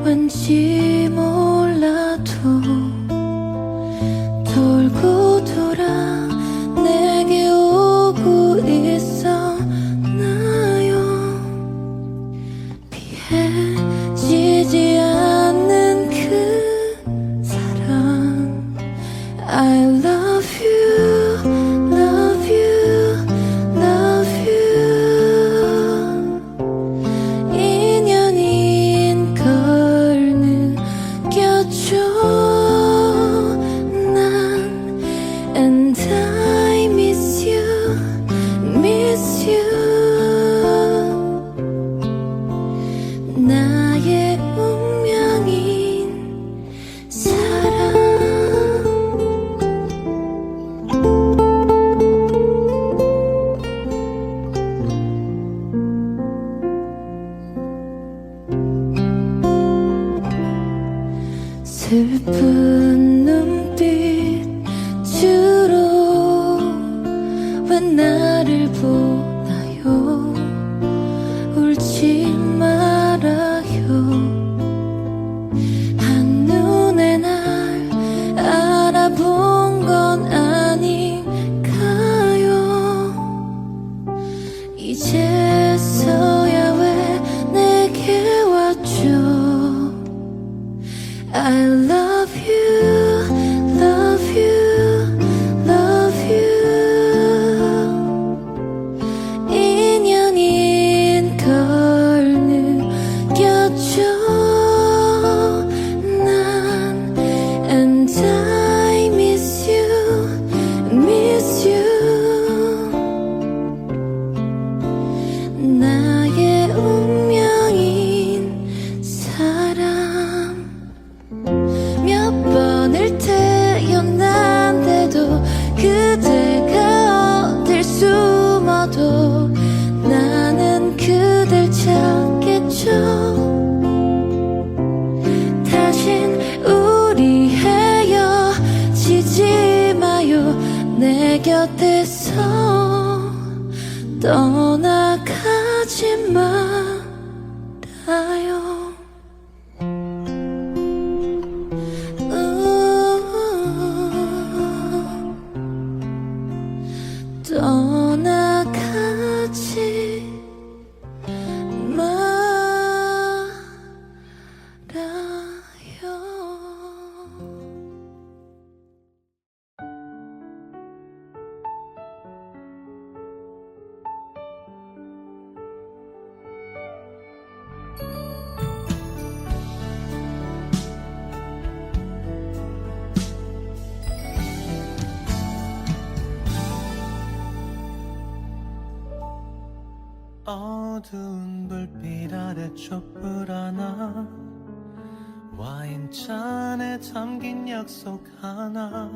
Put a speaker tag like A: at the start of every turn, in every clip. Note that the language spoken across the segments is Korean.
A: 왠지 몰라도 돌고 돌아 내게 오고 있었나요. 피해지지 않는 그 사랑 I love you, love you, love you. 인연인 걸 느껴줘 난 And I miss you, miss you. 나의 운명인 사랑. 슬픈 눈빛 주로 왜 나를 보나요. 울지 말아요. 한눈에 날 알아본 건 아닌가요. 이제서야 왜 내게 왔죠. I love you, love you, love you. 인연인 걸 느껴줘 난 And I miss you, miss you. 나의 운명인 사람. 몇 번을 태어난데도 그대가 어딜 숨어도 나는 그댈 찾겠죠. 다신 우리 헤어지지 마요. 내 곁에서 떠나가지 말아요. 떠나가지 말아요.
B: 어두운 불빛 아래 촛불 하나 와인잔에 담긴 약속 하나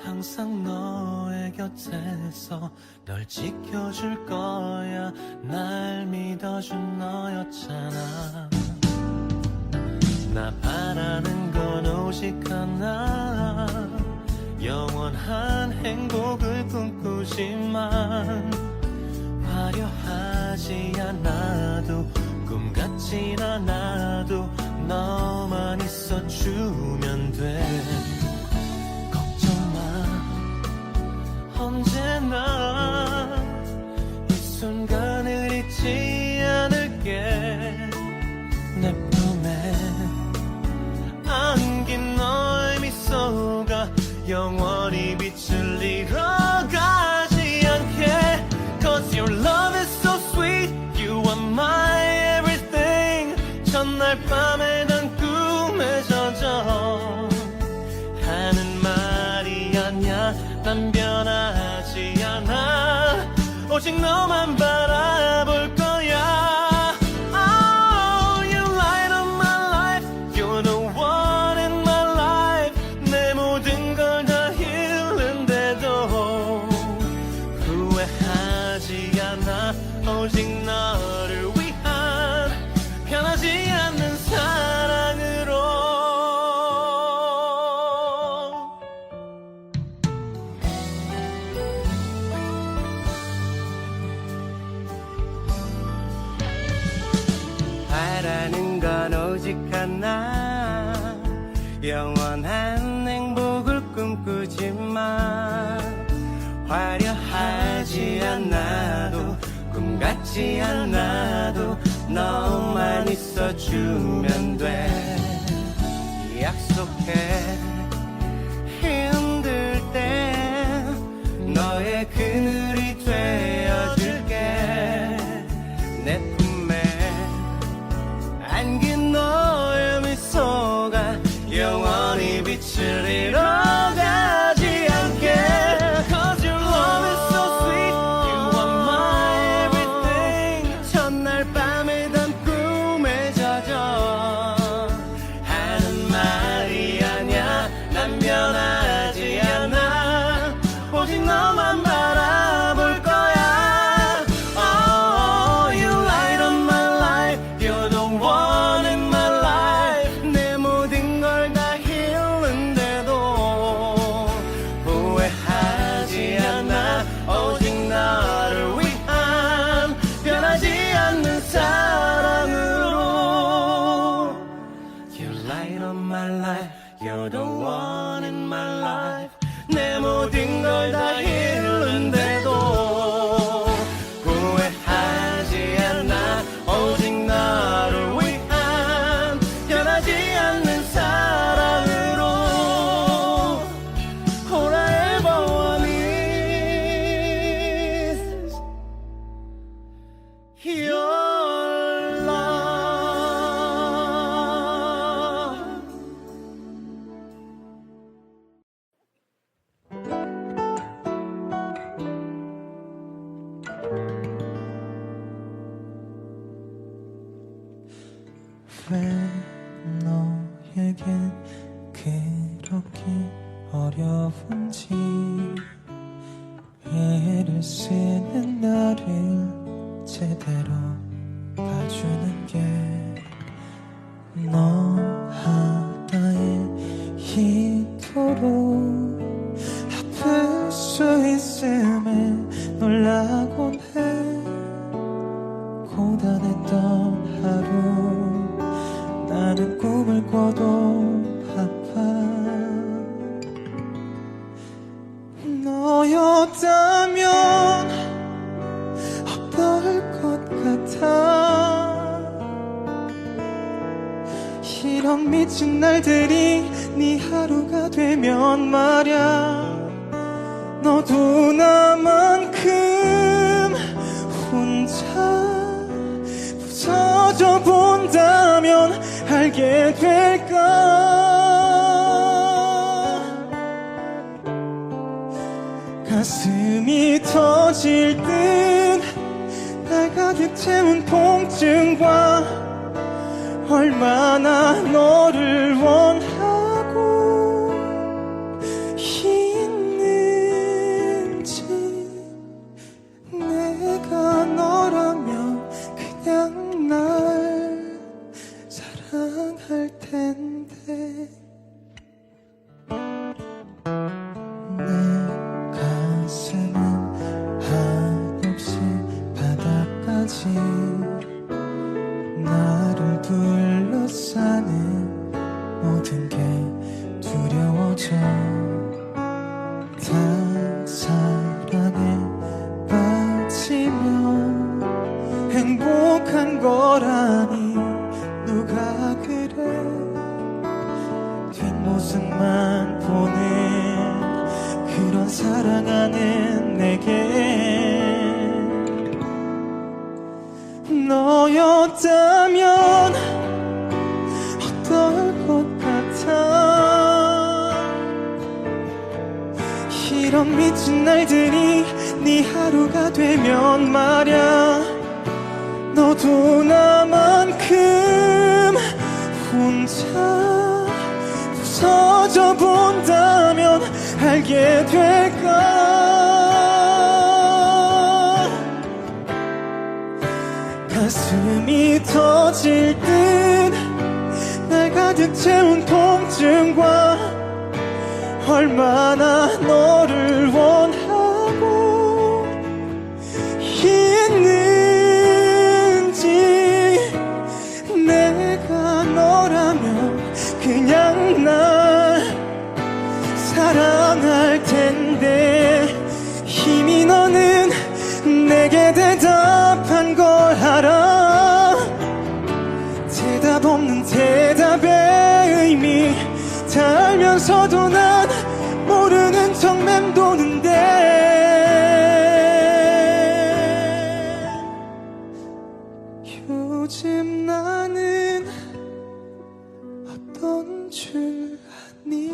B: 항상 너의 곁에서 널 지켜줄 거야 날 믿어준 너였잖아. 나 바라는 건 오직 하나 영원한 행복을 꿈꾸지만 화려하지 않아도 꿈 같진 않아도 너만 있어주면 돼. 걱정 마 언제나 이 순간을 잊지 않을게. 내 품에 안긴 너의 미소가 영원히 빛을 잃어가지 않게. Cause your love is so sweet, you are my everything. 첫날 밤에 난 꿈에 젖어 하는 말이 아냐. 난 변하지 않아 오직 너만 바라볼 거야. Oh, you light up my life, you're the one in my life. 내 모든 걸 다 잃는데도 후회하지 않아 오직 너를 위한 변하지 않는 사랑으로. 않아 영원한 행복을 꿈꾸지만 화려하지 않아도 꿈 같지 않아도 너만 있어주면 돼 약속해 힘들 때 너의 그늘이 되어줄게 내 품에 안긴 너의 미소가 영원히 빛을 잃어가지 않게 Cause your love is so sweet You are my everything 첫날 밤에 단 꿈에 젖어 하는 말이 아냐 난 변하지 않아 오직 너만 바라볼 거야 Oh you light up my life You're the one in my life 내 모든 걸 다 잃는데도 후회하지 않아 오직 너를 위한 변하지 않는 사랑으로 You light up my life You're the one in my life 내 모든 걸 다 잃는데도 후회하지 않아 오직 너를 위한 변하지 않는 사랑으로 Forever one is your love
C: 왜 너에겐 그렇게 어려운지 애를 쓰는 나를 제대로 봐주는 게 너 하나에 이토록 아플 수 있음에 놀라곤 해 고단했던 하루 나는 꿈을 꿔도 아파 너였다면 어떨 것 같아 이런 미친 날들이 네 하루가 되면 말야 너도 나만큼 혼자 부서져 본다면 알게 될까 가슴이 터질 듯 날 가득 채운 통증과 얼마나 너를 원하고 있는지 내가 너라면 그냥 날 사랑할 텐데 내 가슴은 한없이 바닥까지 나를 둘러싸는 모든 게 두려워져 다 사랑에 빠지면 행복한 거라니 누가 그래 뒷모습만 보는 그런 사랑하는 내게 너였다면 어떨 것 같아 이런 미친 날들이 네 하루가 되면 말야 너도 나만큼 혼자 부서져 본다면 알게 될까 가슴이 터질 듯 날 가득 채운 통증과 얼마나 너를 원하고 있는지 내가 너라면 알면서도 난 모르는 척 맴도는데 요즘 나는 어떤 줄 아니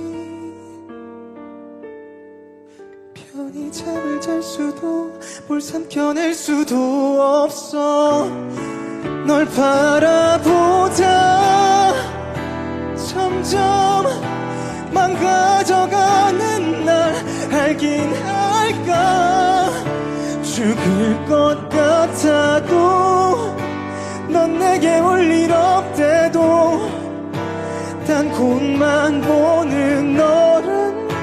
C: 편히 잠을 잘 수도 뭘 삼켜낼 수도 없어 널 바라보다 점점 망가져가는 날 알긴 알까 죽을 것 같아도 넌 내게 올 일 없대도 단 곳만 보는 너란 걸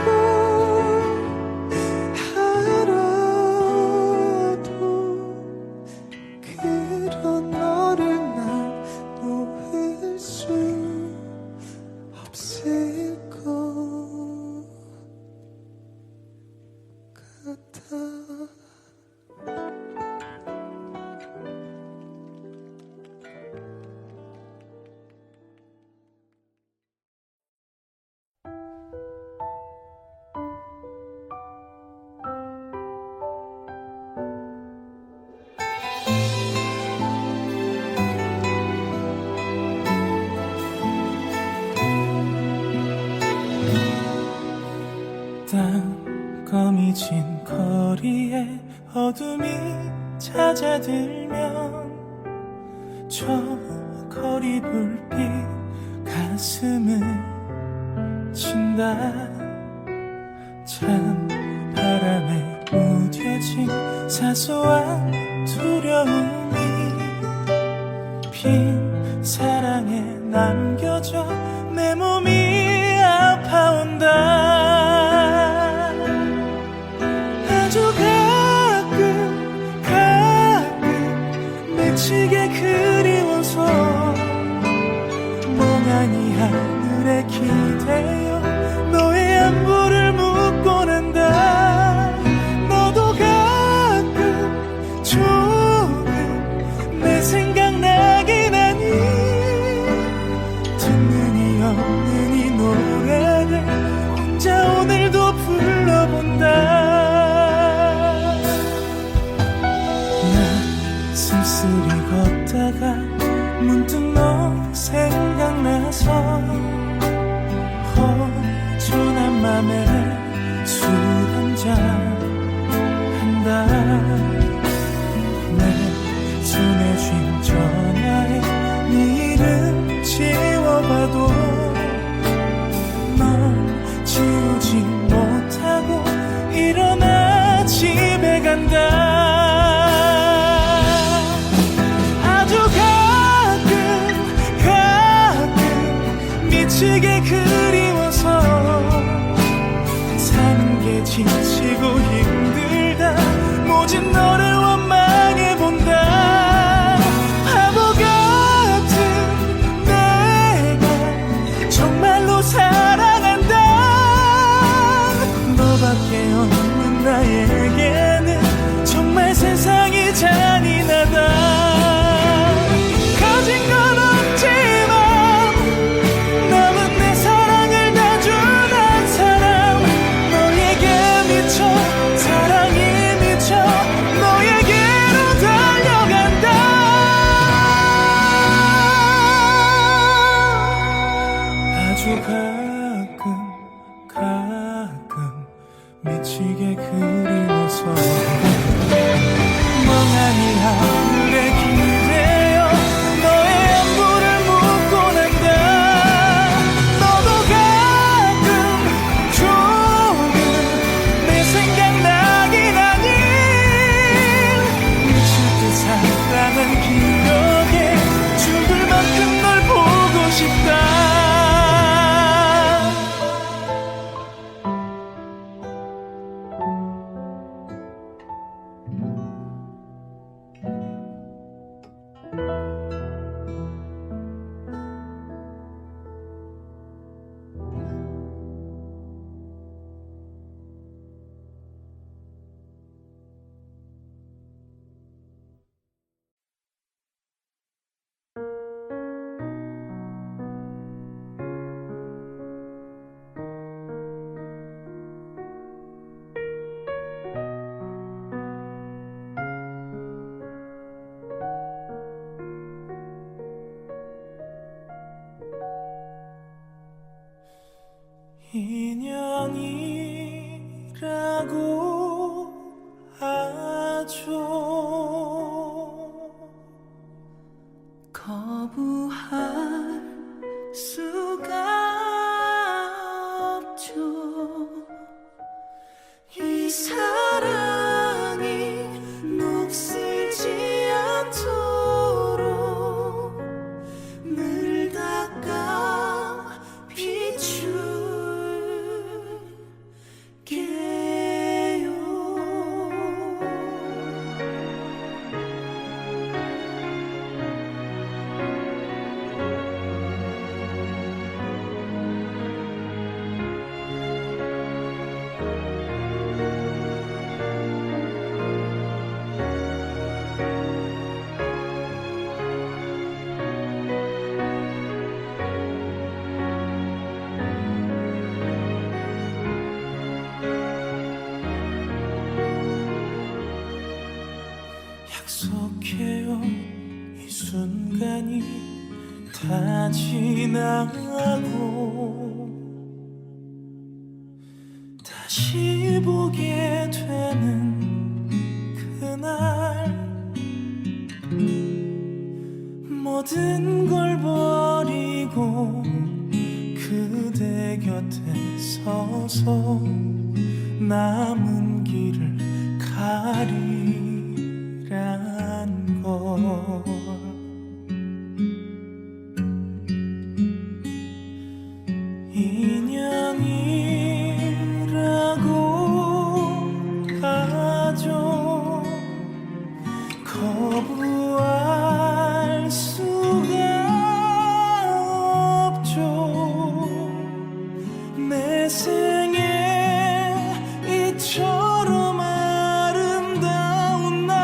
C: 알아도 그런 너를 난 놓을 수 없을 것 같아
B: 땅거미진 거리에 어둠이 찾아들면 저 거리 불빛 가슴을 친다 찬 바람에 무뎌진 사소한 두려움이 빈 사랑에 남겨져 내 몸이 아파온다 아주 가끔 미치게 그리워서 멍하니 하늘에 기대어 너의 안부를 묻곤 한다 너도 가끔 조금 내 생각나긴 하니 듣는 이 없는 이 노래를 혼자 오늘도 불러본다 쓸쓸히 걷다가 문득 너 생각나서 허전한 맘에 술 한잔 한다 내 손에 쥔 전화에 네 이름 지워봐도 넌 지우지 못하고 일어나 집에 간다 미치게 그리워서 사는 게 지치고 힘들다 모진 너를 원망해본다 바보 같은 내가 정말로 사랑한다 너밖에 없는 나에게는 정말 세상이 잔인하다 가진 건 없지만 남은 내 사랑을 다 준 한 사람 너에게 미쳐
C: 인연이라고 하죠.
A: 거부할 수가 없죠. 이 사랑이 녹슬지 않도록 늘 닦아 비출게요.
C: 약속해요. 이 순간이 다 지나고 다시 보게 되는 그날 모든 걸 버리고 그대 곁에 서서 남은 길을 가리란 걸. 인연이라고 하죠. 거부할 수가 없죠. 내 생에 이처럼 아름다운 날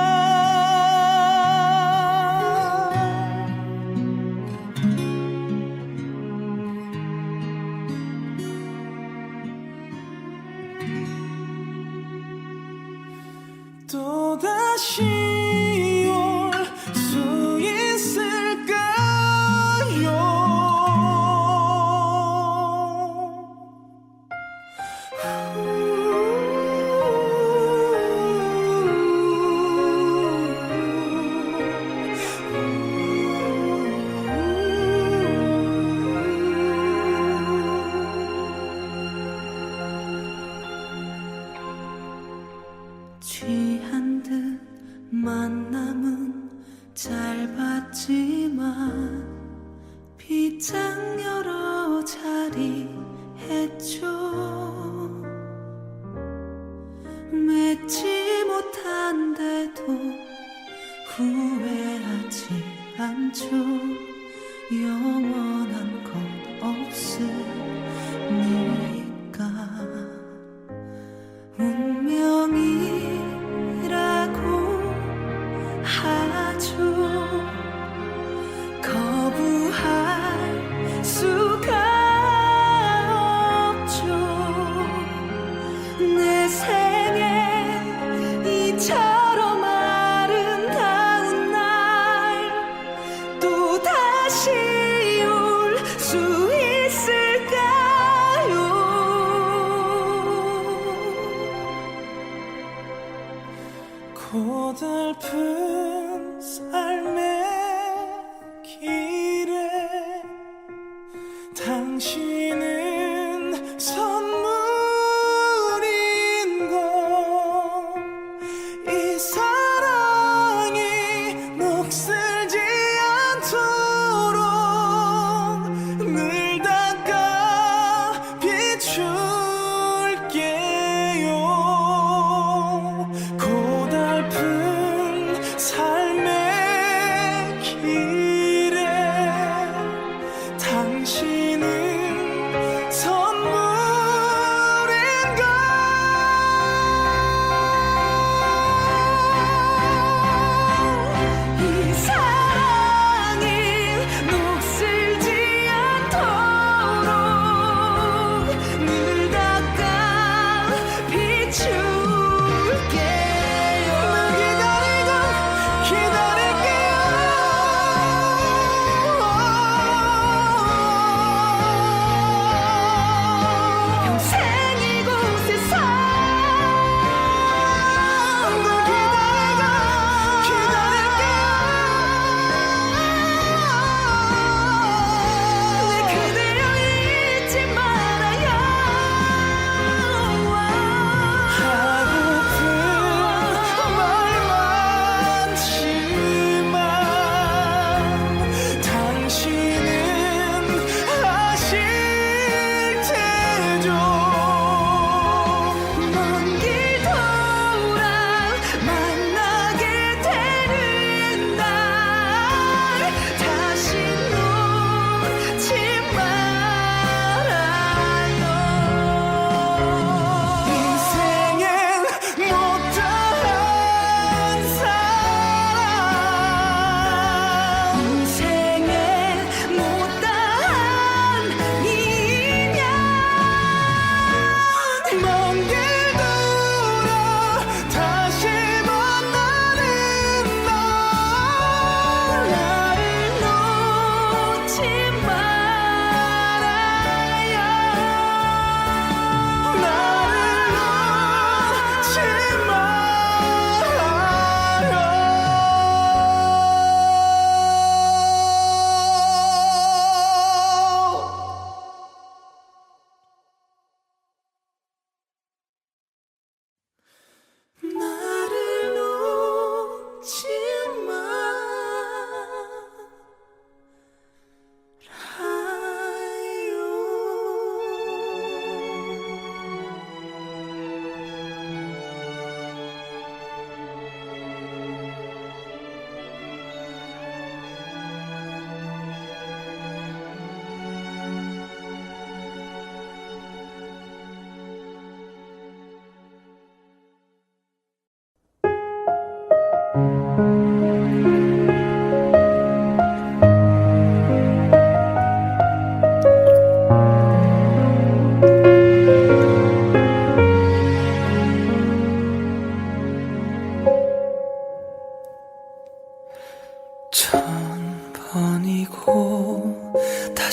C: 또다시 올 수
A: 취한 듯 만남은 짧았지만 빗장 여러 자리 했죠. 맺지 못한데도 후회하지 않죠. 영원한 건 없으니까. 운명이라고 하죠. 거부할 수가 없죠. 내 생에 이처럼 아름다운 날 또 다시 올 수 있을까요?
C: 고달픈 삶의 길에 당신은 선물인 걸. 이 사랑이 녹슬지 않도록 늘 닦아 비출게요. 고달픈 삶의 길에 당신은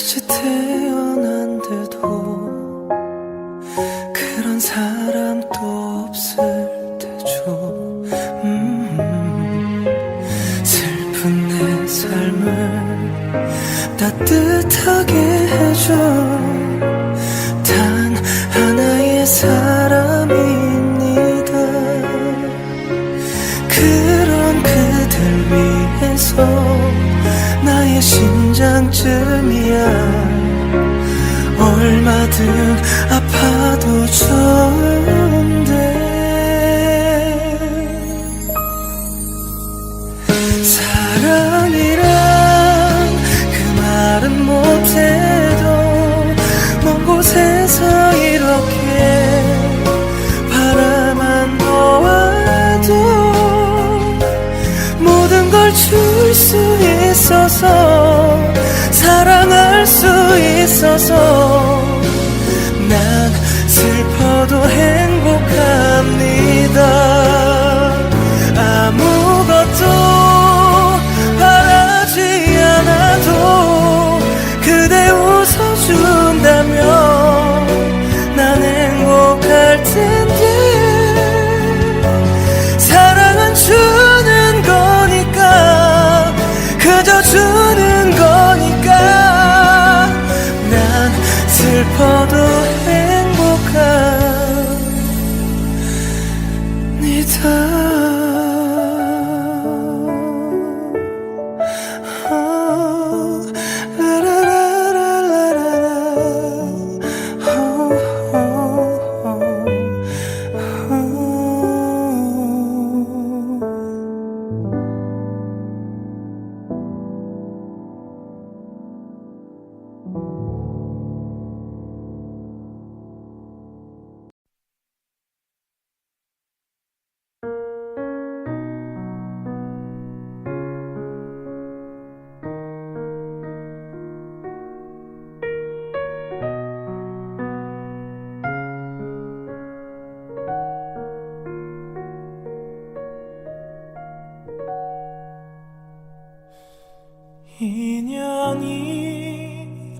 C: 다시 태어난데도 그런 사람 또 없을 테죠. 슬픈 내 삶을 따뜻하게 해줘 단 하나의 사람입니다. 그런 그댈 위해서 나의 심장쯤이야 얼마든 아파도 좋은데 사랑이란 그 말은 못해도 먼 곳에서 이렇게 바라만 보아도 모든 걸 줄 수 있어서 사랑할 수 있어서 난 슬퍼도 행복합니다. 아무것도 바라지 않아도 그대 웃어준다면 난 행복할 텐데 사랑은 주는 거니까 그저 주는 거니까 난 슬퍼도 행복합니다.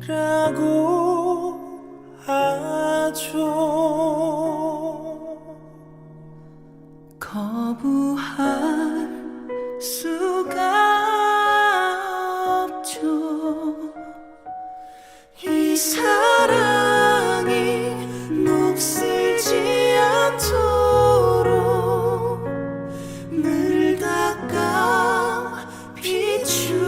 C: 인연이라고 하죠.
A: 거부할 수가 없죠. 이 사랑이 녹슬지 않도록 늘 닦아 비출게요.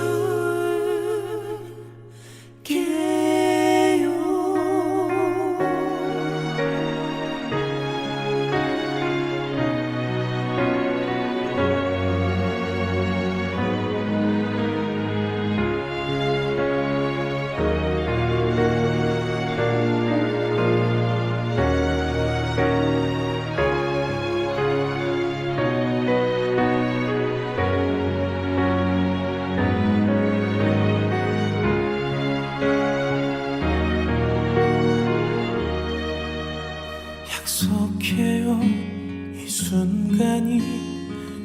C: 약속해요 이 순간이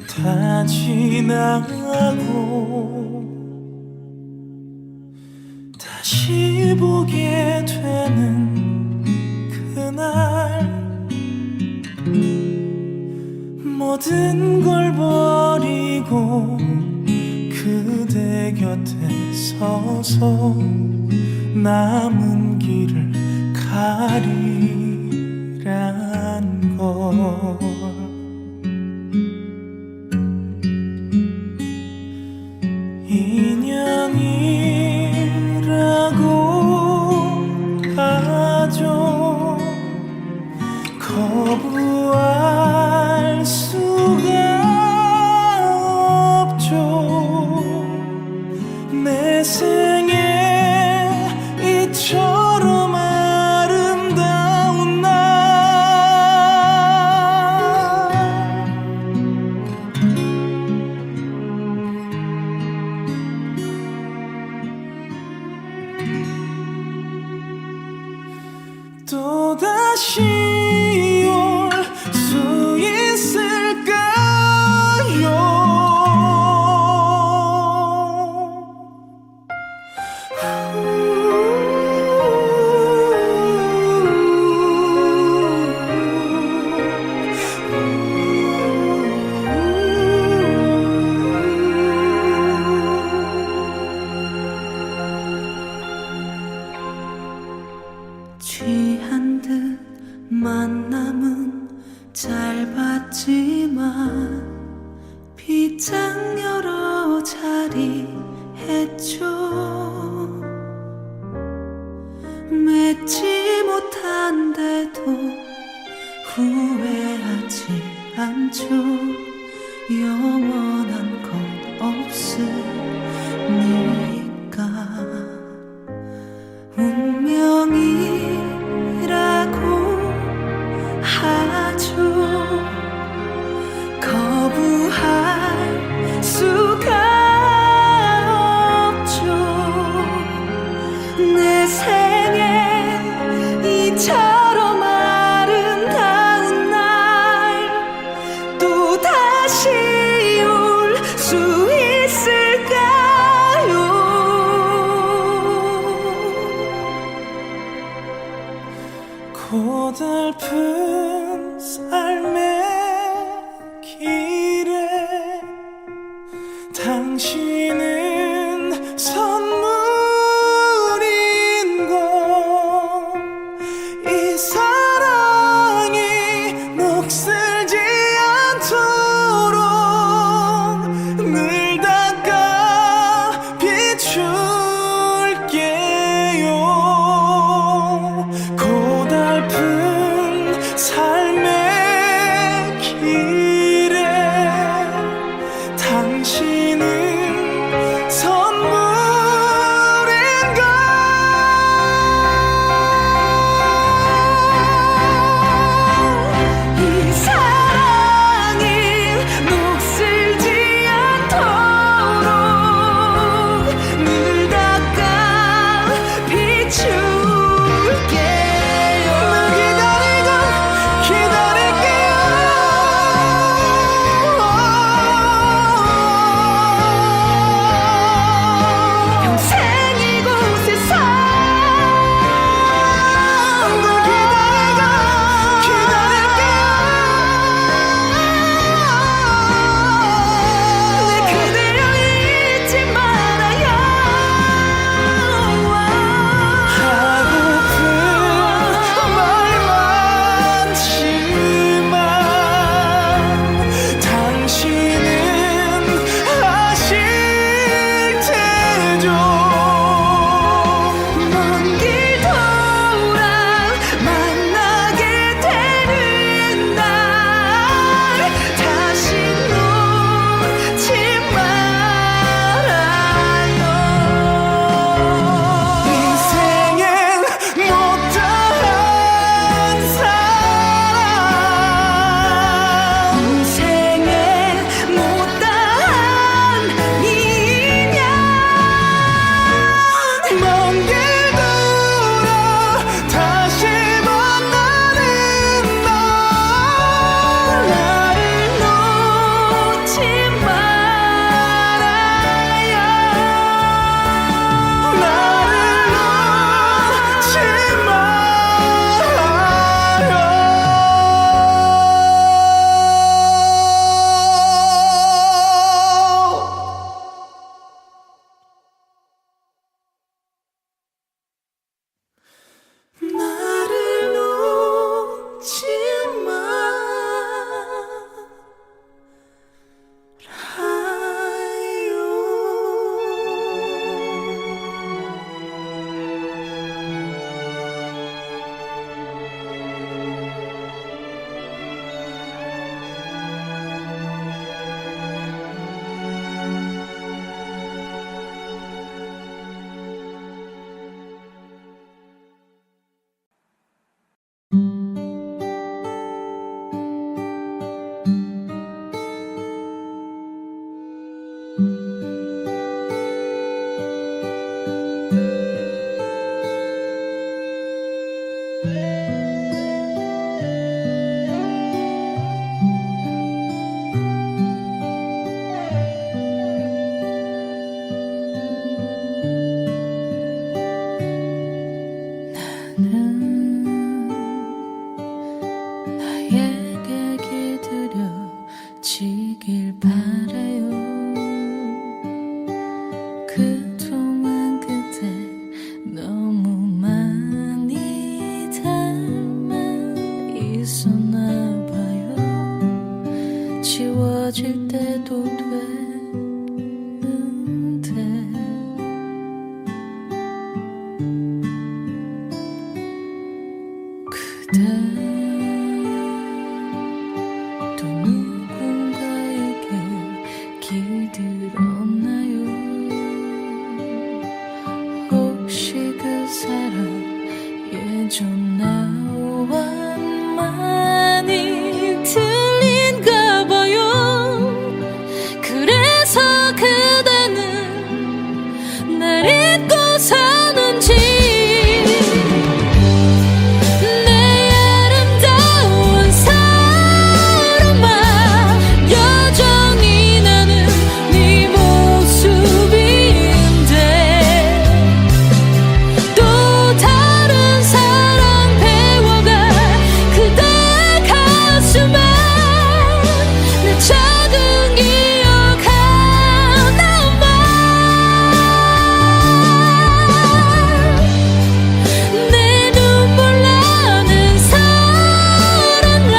C: 다 지나고 다시 보게 되는 그날 모든 걸 버리고 그대 곁에 서서 남은 길을 가리란 걸 인연이라고 하죠. 거부할 수가 없죠. 내 생에 이처럼 아름다운 날 또다시 올 수 있을까요?
A: 맺지 못한데도 후회하지 않죠. 영원한 건 없으니까. 운명이라고 하죠. 거부할 수가 없죠. 내 생에 이처럼 아름다운 날 또 다시 올 수 있을까요?
C: 고달픈 삶의 길에 당신은 선물인 걸. 이 사랑이 녹슬지 않도록 늘 닦아 비출게요. 고달픈 삶의
A: 또 누군가에게 길들었나요? 혹시 그 사람 예전 나와 많이 틀린가 봐요. 그래서 그대는 날 잊고 사는지. 내 아름다운 사람아, 여전히 나는 네 모습인데 또 다른 사랑 배워가 그대 가슴에 내 작은 기억 하나만. 내 눈물 나는 사랑아,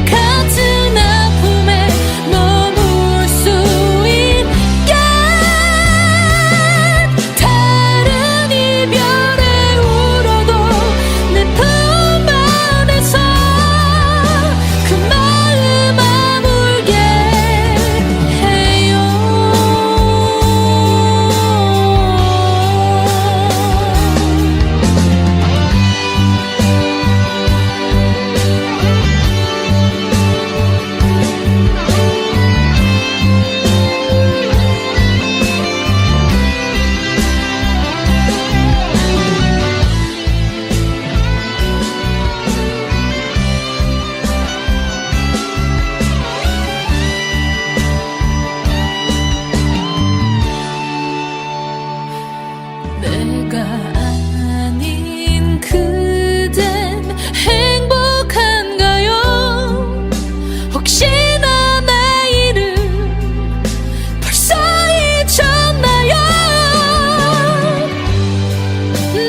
A: 같은 아픔에 머물 수 있게. 다른 이별에 울어도 내 품 안에서 그 마음 아물게 해요. 내가 아닌 그댄 행복한가요? 혹시나 내일은 벌써 잊혔나요?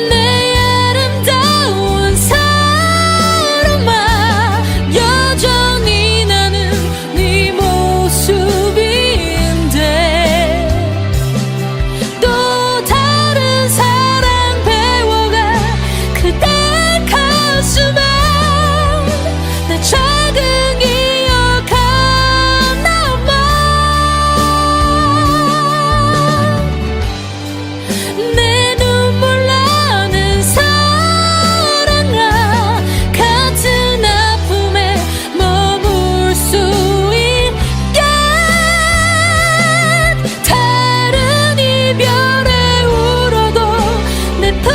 A: 내 아름다운 사람아, 여전히 나는 네 모습인데 또 다른 사랑 배워가 그대 가슴에 내 작은 기억 하나만. 내 눈물 나는 사랑아, 같은 아픔에 머물 수 있게. 다른 이별에 울어도 내 품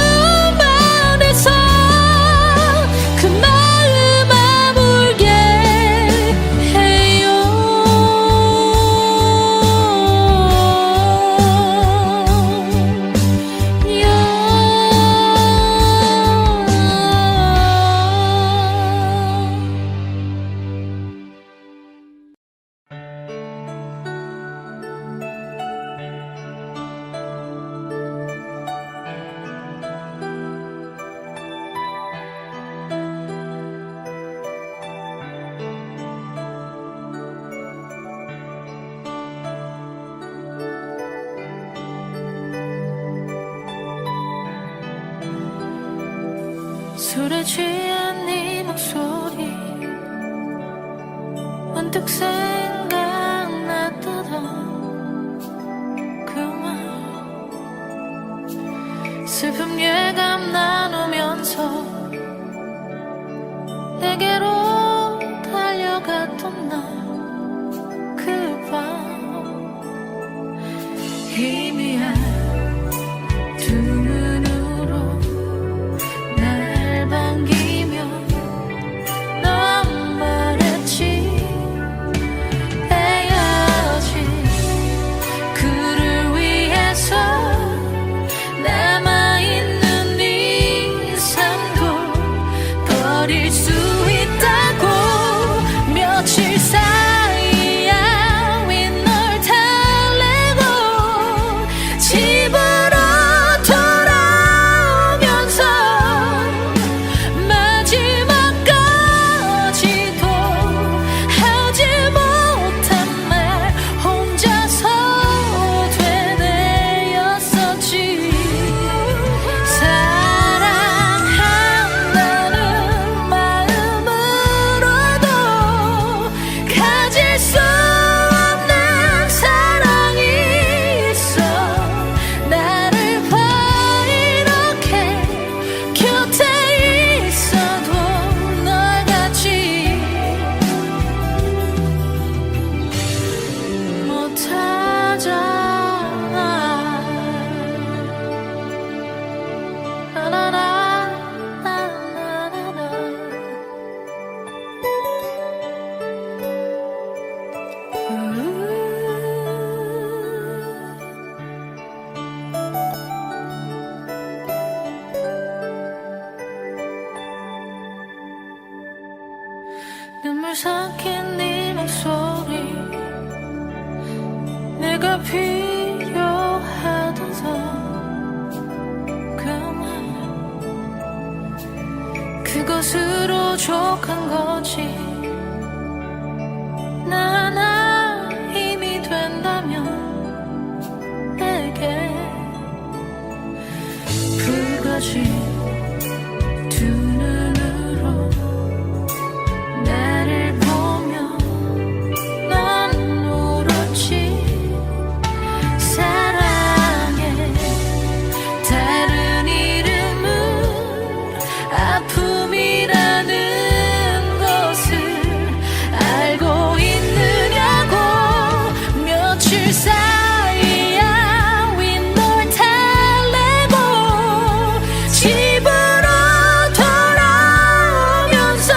A: 안에서 그 마음 아물게 해요. 술에 취한 네 목소리 문득 생각났던 그 말. 슬픔 예감 나누면서 내게로 달려갔던 날 그 밤. 희미한 두 눈으로 날 반기며 넌 말했지. 헤어진 그를 위해서 남아있는 네 삶도 버릴 수 있다. 술 삭힌 네 목소리 내가 필요하다서 그 말 그것으로 족한 거지 나 하나 힘이 된다면 내게 불거진 두 눈으로 나를 보며 넌 울었지 사랑의 다른 이름은 아픔이라는 것을 알고 있느냐고 며칠 사이야 윈도를 달래고 집으로 돌아오면서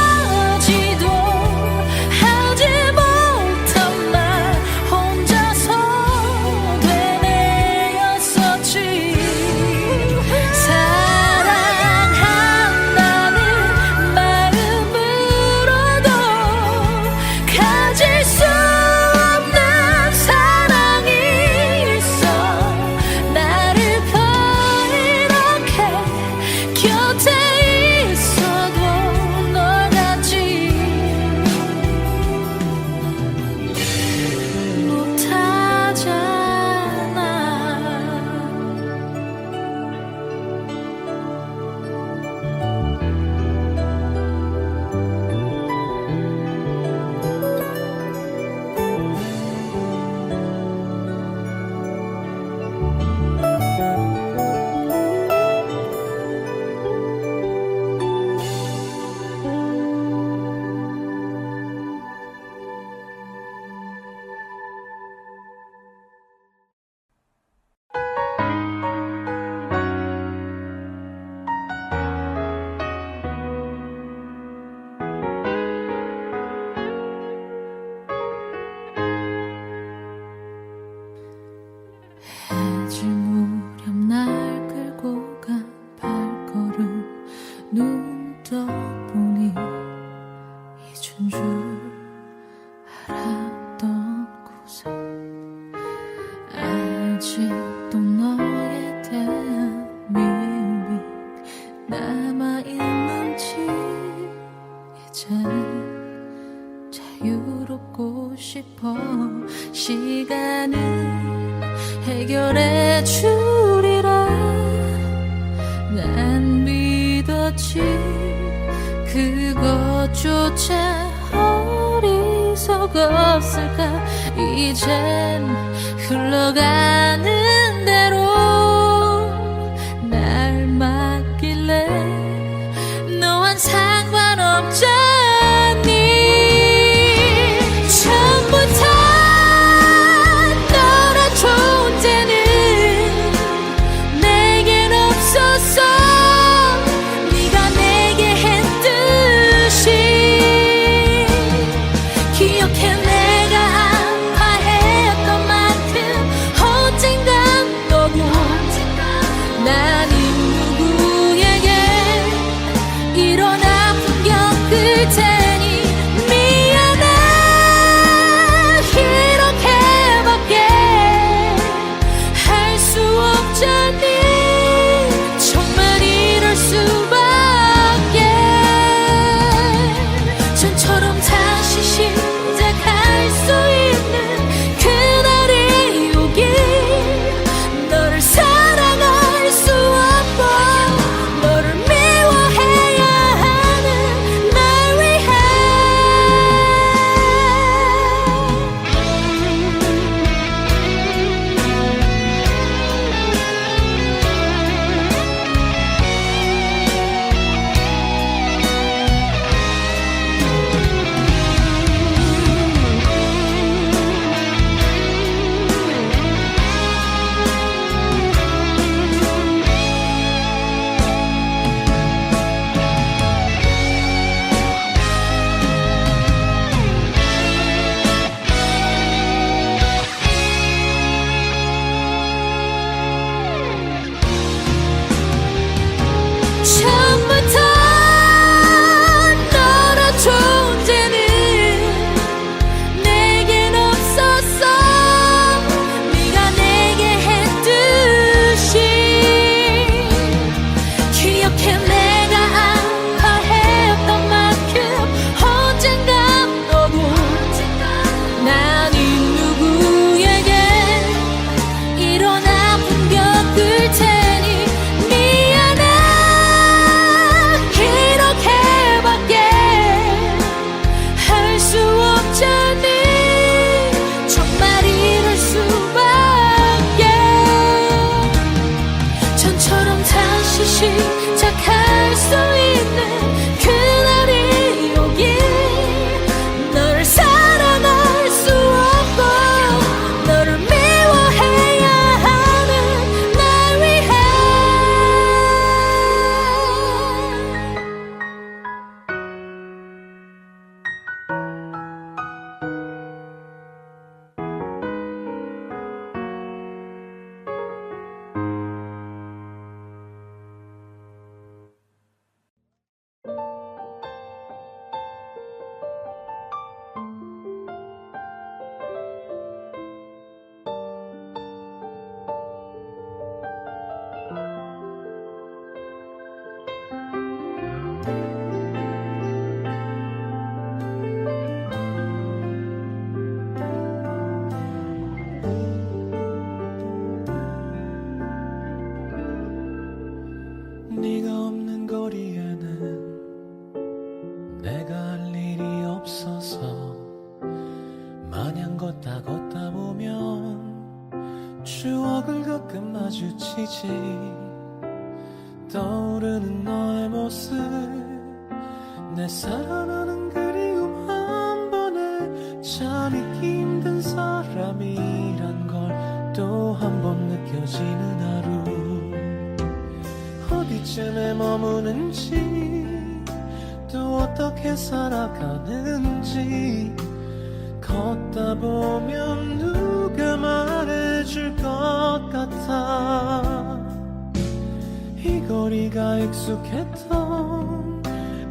A: 마지막까지도 하지 못한 말 혼자서 되뇌었었지 사랑한다는 마음으로도 가질 수 없는 사랑이 있어 나를 봐 이렇게 곁에 있어도 널 갖지 못하잖아 해질 무렵 날 끌고 간 발걸음 눈 떠보니 잊은 줄 알았던 곳에 아직도 너에 대한 미움이 남아있는지 이젠 자유롭고 싶어 시간은 해결해 주리라 난 믿었지 그것조차 어리석었을까 이젠 흘러가는 대로 날 맡길래 너와는 상관없잖니 처음부터 너란 존재는 내겐 없었어 네가 내게 했듯이 기억해 내가 아파했던 만큼 언젠간 너도 나는 누구에게 이런 아픔 겪을 테니 미안해 이렇게밖에 할 수 없잖니 정말 이럴 수밖에 전처럼 다시 시작할 수 있는 그날이 오길 너를 사랑할 수 없고 너를 미워해야 하는 날 위해 처음부터
C: 네가 없는 거리에는 내가 할 일이 없어서 마냥 걷다 보면 추억을 가끔 마주치지. 떠오르는 너의 모습, 내 살아나는 그리움 한 번에 참 잊기 힘든 사람이란 걸 또 한 번 느껴지는 하루. 어디쯤에 머무는지 또 어떻게 살아가는지 걷다 보면 누가 말해줄 것 같아. 이 거리가 익숙했던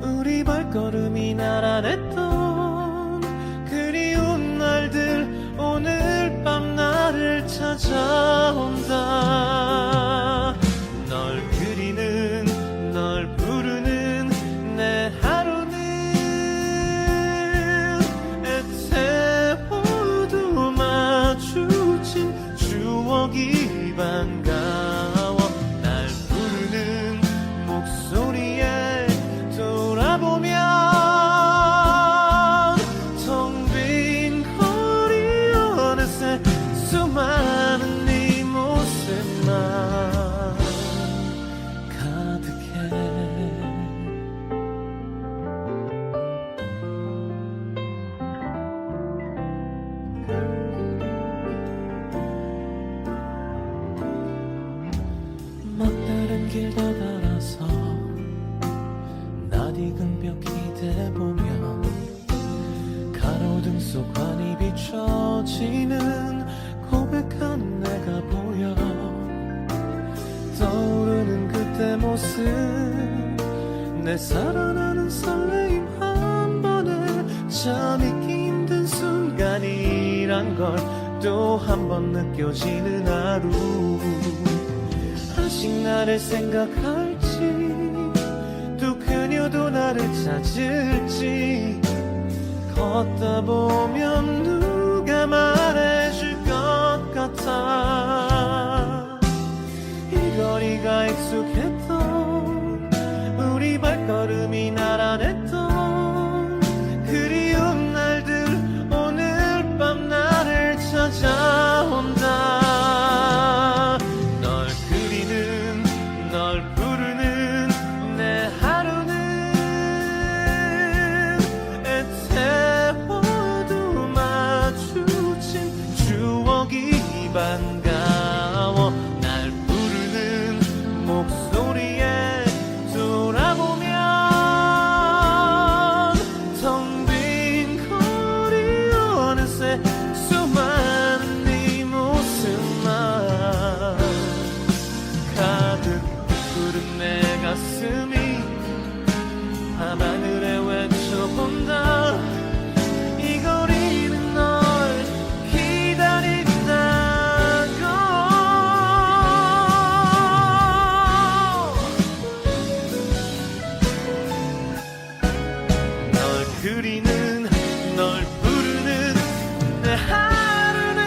C: 우리 발걸음이 나란했던 그리운 날들 오늘 밤 나를 찾아온다. 널 그리는 널 부르는 내 하루는 애태워도 마주친 추억이 반가워. 날 부르는 목소리에 돌아보면 텅 빈 거리 어느새 수많은 네 모습만 가득해. 막다른 길 떠달아서 낯익은 벽 기대보며 가로등 속 환히 비춰지는 고백하는 내가 보여. 떠오르는 그때 모습, 내 살아나는 설레임 한 번에 참 잊기 힘든 순간이란 걸 또 한 번 느껴지는 하루. 아직 나를 생각할지 또 그녀도 나를 찾을지 걷다 보면 누가 말해줄 것 같아. 이 거리가 익숙했던 우리 발걸음이 나란했던 그리운 날들 오늘 밤 나를 찾아온다. 널 그리는 널 부르는 내 하루는 애태워도 마주친 추억이 반가워. 날 부르는 목소리에 돌아보면 텅 빈 거리 어느새 수많은 네 모습만 가득 부른 내 가슴이 밤하늘에 외쳐본다. 이 거리는 널 기다린다고. 널 그리는 널 부르는 내 하루는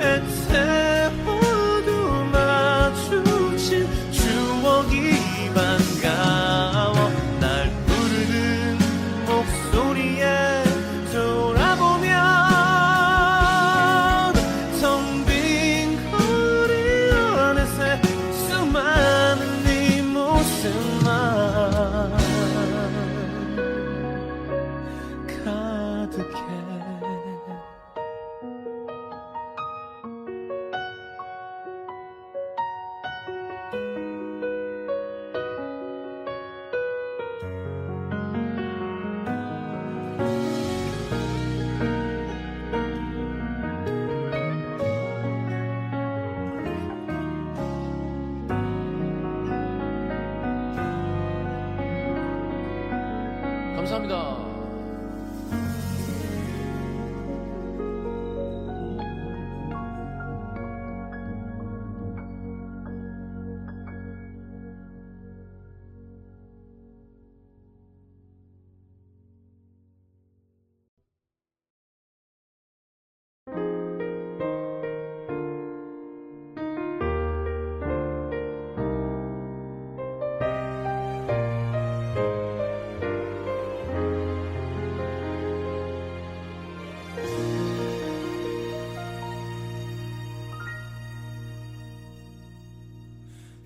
C: 애태워도 마주친 추억이 반가워. 날 부르는 목소리에 돌아보면 텅 빈 거리 어느새 수많은 네 모습만 가득해. 감사합니다.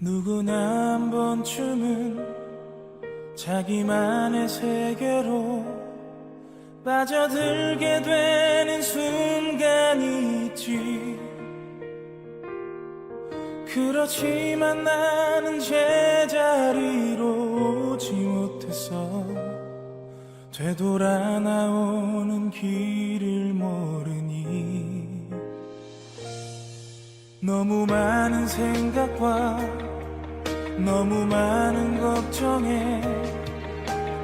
B: 누구나 한 번쯤은 자기만의 세계로 빠져들게 되는 순간이 있지. 그렇지만 나는 제자리로 오지 못했어. 되돌아 나오는 길을 모르니 너무 많은 생각과 너무 많은 걱정에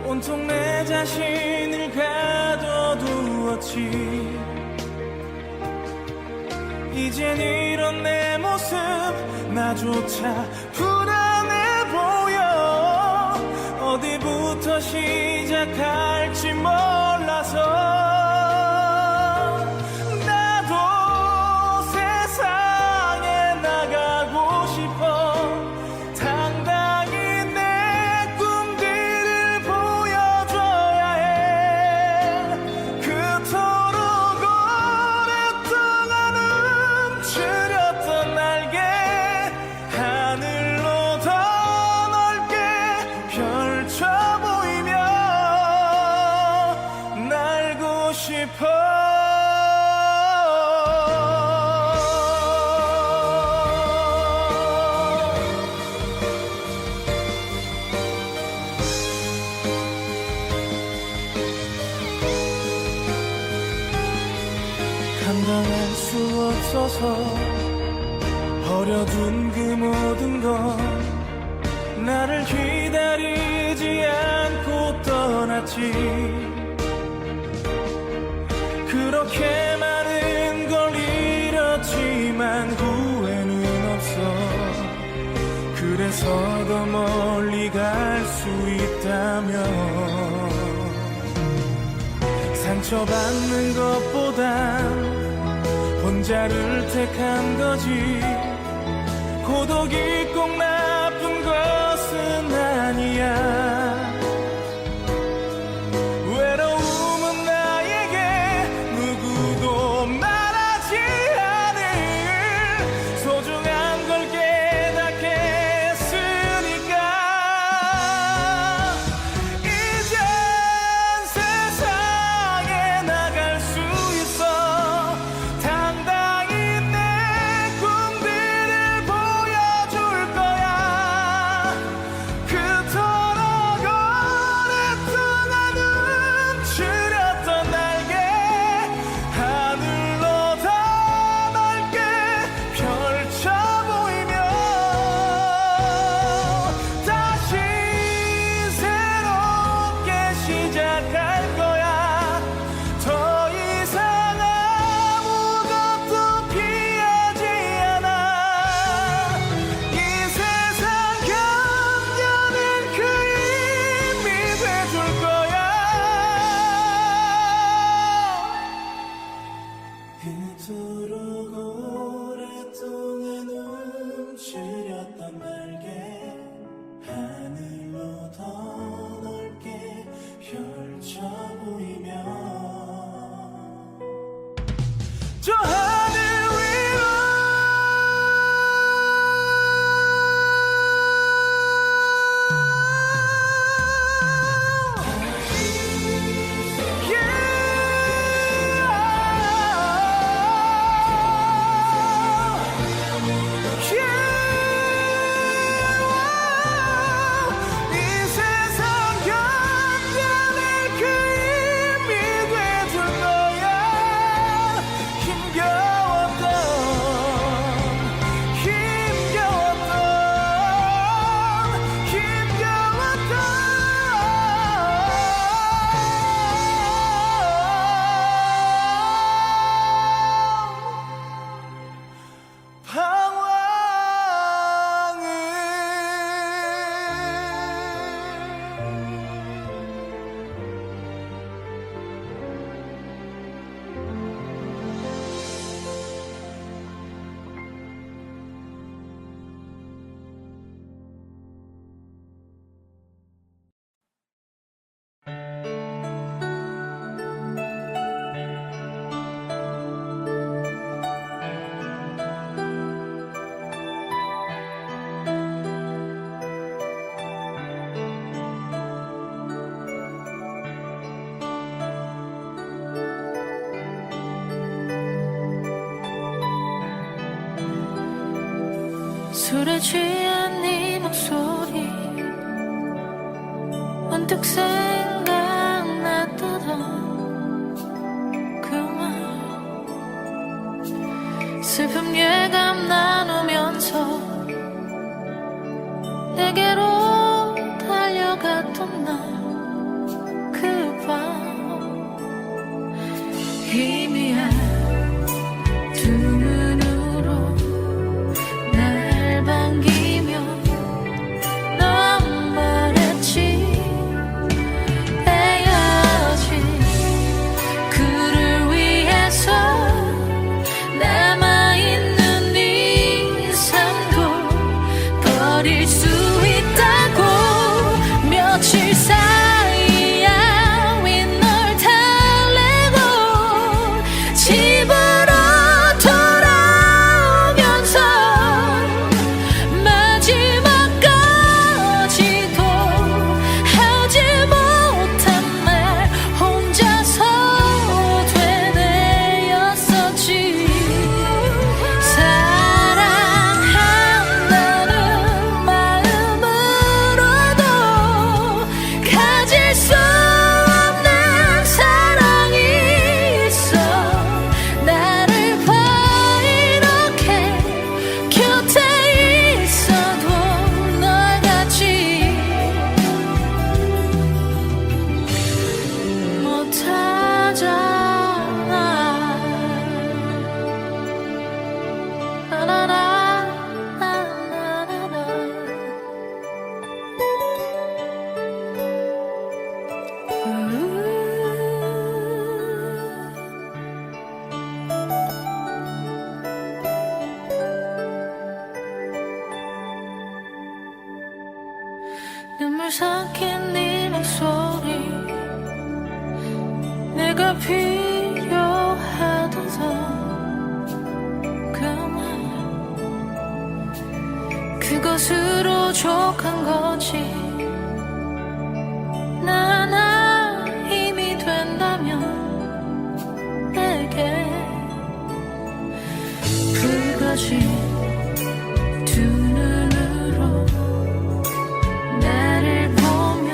B: 온통 내 자신을 가둬두었지. 이젠 이런 내 모습 나조차 불안해 보여. 어디부터 시작할지 몰라서 나도 세상에 나가고 싶어. 당당히 내 꿈들을 보여줘야 해. 그토록 오랫동안 움츠렸던 날개 하늘로 더 넓게 펼쳐 보이며 날고 싶어. 감당할 수 없어서 버려둔 그 모든 건 나를 기다리지 않고 떠났지. 그렇게 많은 걸 잃었지만 후회는 없어. 그래서 더 멀리 갈 수 있다면 상처받는 것보단 혼자를 택한 거지. 고독이 꼭 나쁜 것은 아니야. 외로움은 나에게 누구도 말하지 않을 소중한 걸 깨닫게 했으니까. 이젠 세상에 나갈 수 있어. 당당히 내 꿈들을 보여줄 거야. 그토록
A: 술에 취한 네 목소리 문득 생각났던 그 말 슬픔 예감 나누면서 내게로 달려갔던 날 그 밤 희미한 두 눈으로 날 반기며 넌 말했지 헤어진 그를 위해서 남아있는 네 삶도 버릴 수 있다고 며칠 사이야 윈 널 달래고 집으로 돌아오면서 마지막까지도 하지 못한 말 혼자서 되뇌었었지 사랑한다는 마음으로도 가질 수 없는 사랑이 있어 나를 봐 이렇게 곁에 있어도 널 같이 못하잖아 눈물 삭힌 네 목소리 내가 필요하던 그 말 그것으로 족한 거지 나 힘이 된다면 내게 불거진 두 눈으로 나를 보며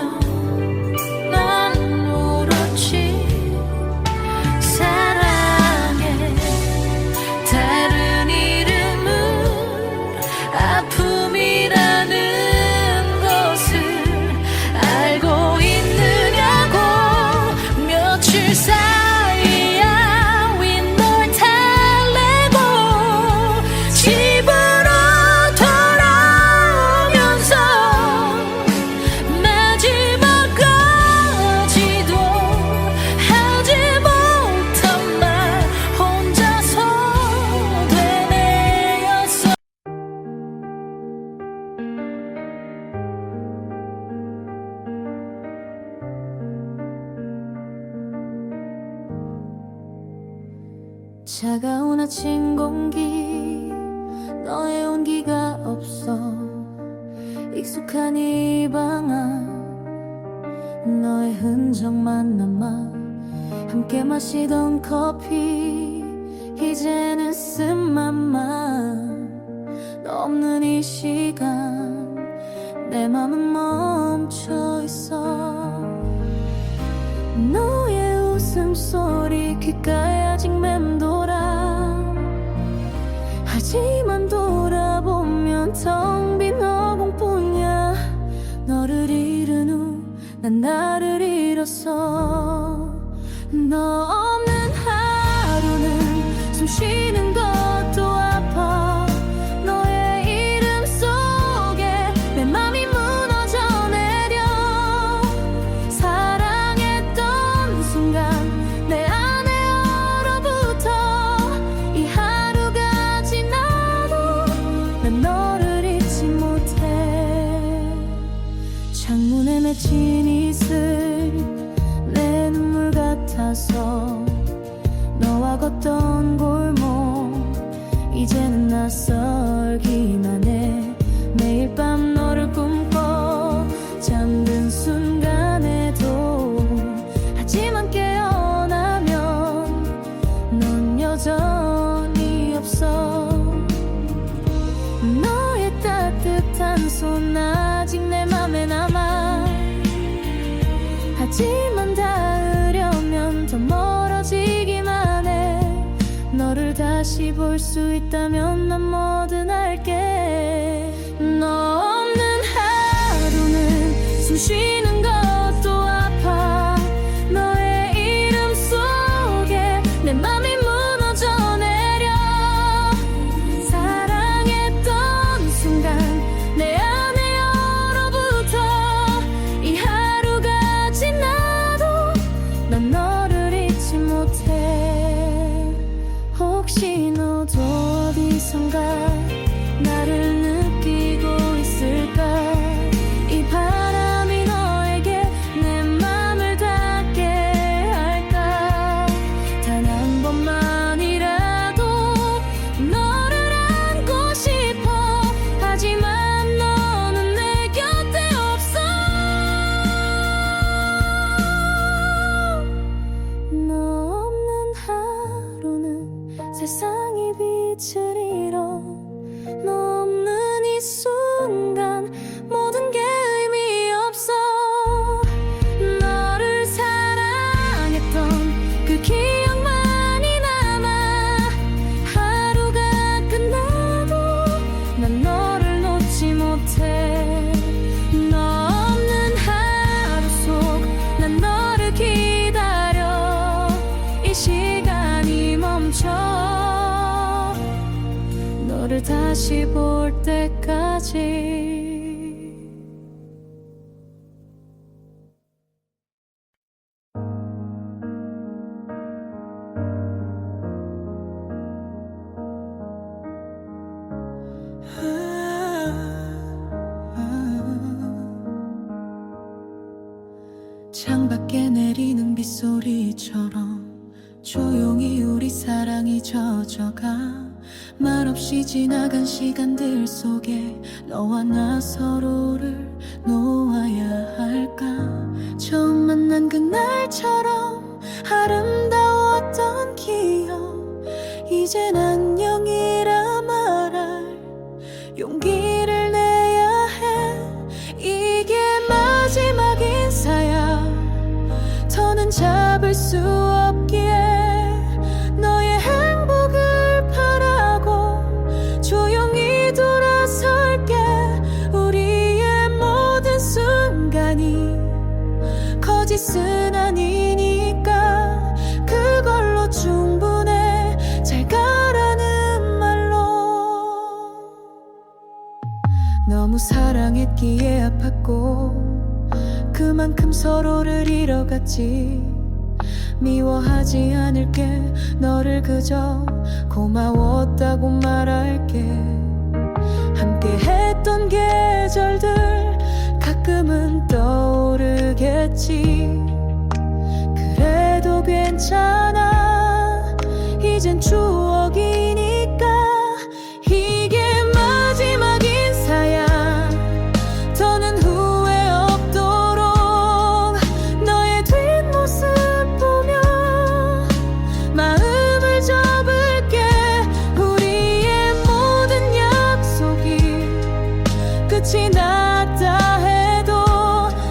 A: 난 울었지 사랑의 다른 이름은 아픔이라는 것을 알고 있느냐고 며칠 사이야 윈 널 달래고 집으로 돌아오면서 마지막까지도 하지 못한 말 혼자서 되뇌었어 차가운 아침 공기 너의 온기가 없어 익숙한 이 방 안 너의 흔적만 남아 함께 마시던 커피 이제는 쓴맛만 너 없는 이 시간 내 맘은 멈춰 있어 너의 웃음소리 귓가에 아직 맴돌아 하지만 돌아보면 텅 빈 허공뿐이야 너를 잃은 후 난 나를 잃었어 너 없는 하루는 숨 쉬는 것도 아파 너의 이름 속에 내 맘이 무너져 내려 사랑했던 순간 내 안에 얼어붙어 이 하루가 지나도 난 너를 잊지 못해 창문에 맺힌 이슬 내 눈물 같아서 너와 걷던 골목 이제는 낯설기만 해 매일 밤 너를 꿈꿔 잠든 순간에도 하지만 깨어나면 넌 여전히 없어 너의 손 아직 내 맘에 남아. 하지만 닿으려면 더 멀어지기만 해. 너를 다시 볼 수 있다면 난 뭐든 할게. 너 없는 하루는 숨 쉬는 것도 아파. 너의 이름 속에 내 맘이 무너져 내려. 사랑했던 순간 내 안에 얼어붙어. 이 하루가 지나도 난 너를 잊지 못해. 혹시 너도 어디선가 나를 느끼고 있을까. 이 바람이 너에게 내 맘을 닿게 할까. 단 한 번만이라도 너를 안고 싶어. 하지만 너는 내 곁에 없어. 너 없는 하루는 세상이 빛을 잃어. 너 없는 이 순간 모든 게 의미 없어. 너를 사랑했던 그 기억만이 남아. 하루가 끝나도 난 너를 놓지 못해. 너 없는 하루 속 난 너를 기다려. 이 시간이 멈춰. 너를 다시 볼 때까지. 창밖에 내리는 빗소리처럼 조용히 우리 사랑이 젖어가. 말없이 지나간 시간들 속에 너와 나 서로를 놓아야 할까. 처음 만난 그날처럼 아름다웠던 기억. 이젠 안녕이라 말할 용기를 내야 해. 이게 마지막 인사야. 더는 잡을 수 없기에 너의 행복을 바라고 조용히 돌아설게. 우리의 모든 순간이 거짓은 아니니까 그걸로 충분해. 잘 가라는 말로. 너무 사랑했기에 아팠고 그만큼 서로를 잃어갔지. 미워하지 않을게. 너를 그저 고마웠다고 말할게. 함께 했던 계절들 가끔은 떠오르겠지. 그래도 괜찮아. 이젠 추억이니까. 이게 마지막 인사야. 더는 후회 없도록 너의 뒷모습 보며 마음을 접을게. 우리의 모든 약속이 끝이 났다 해도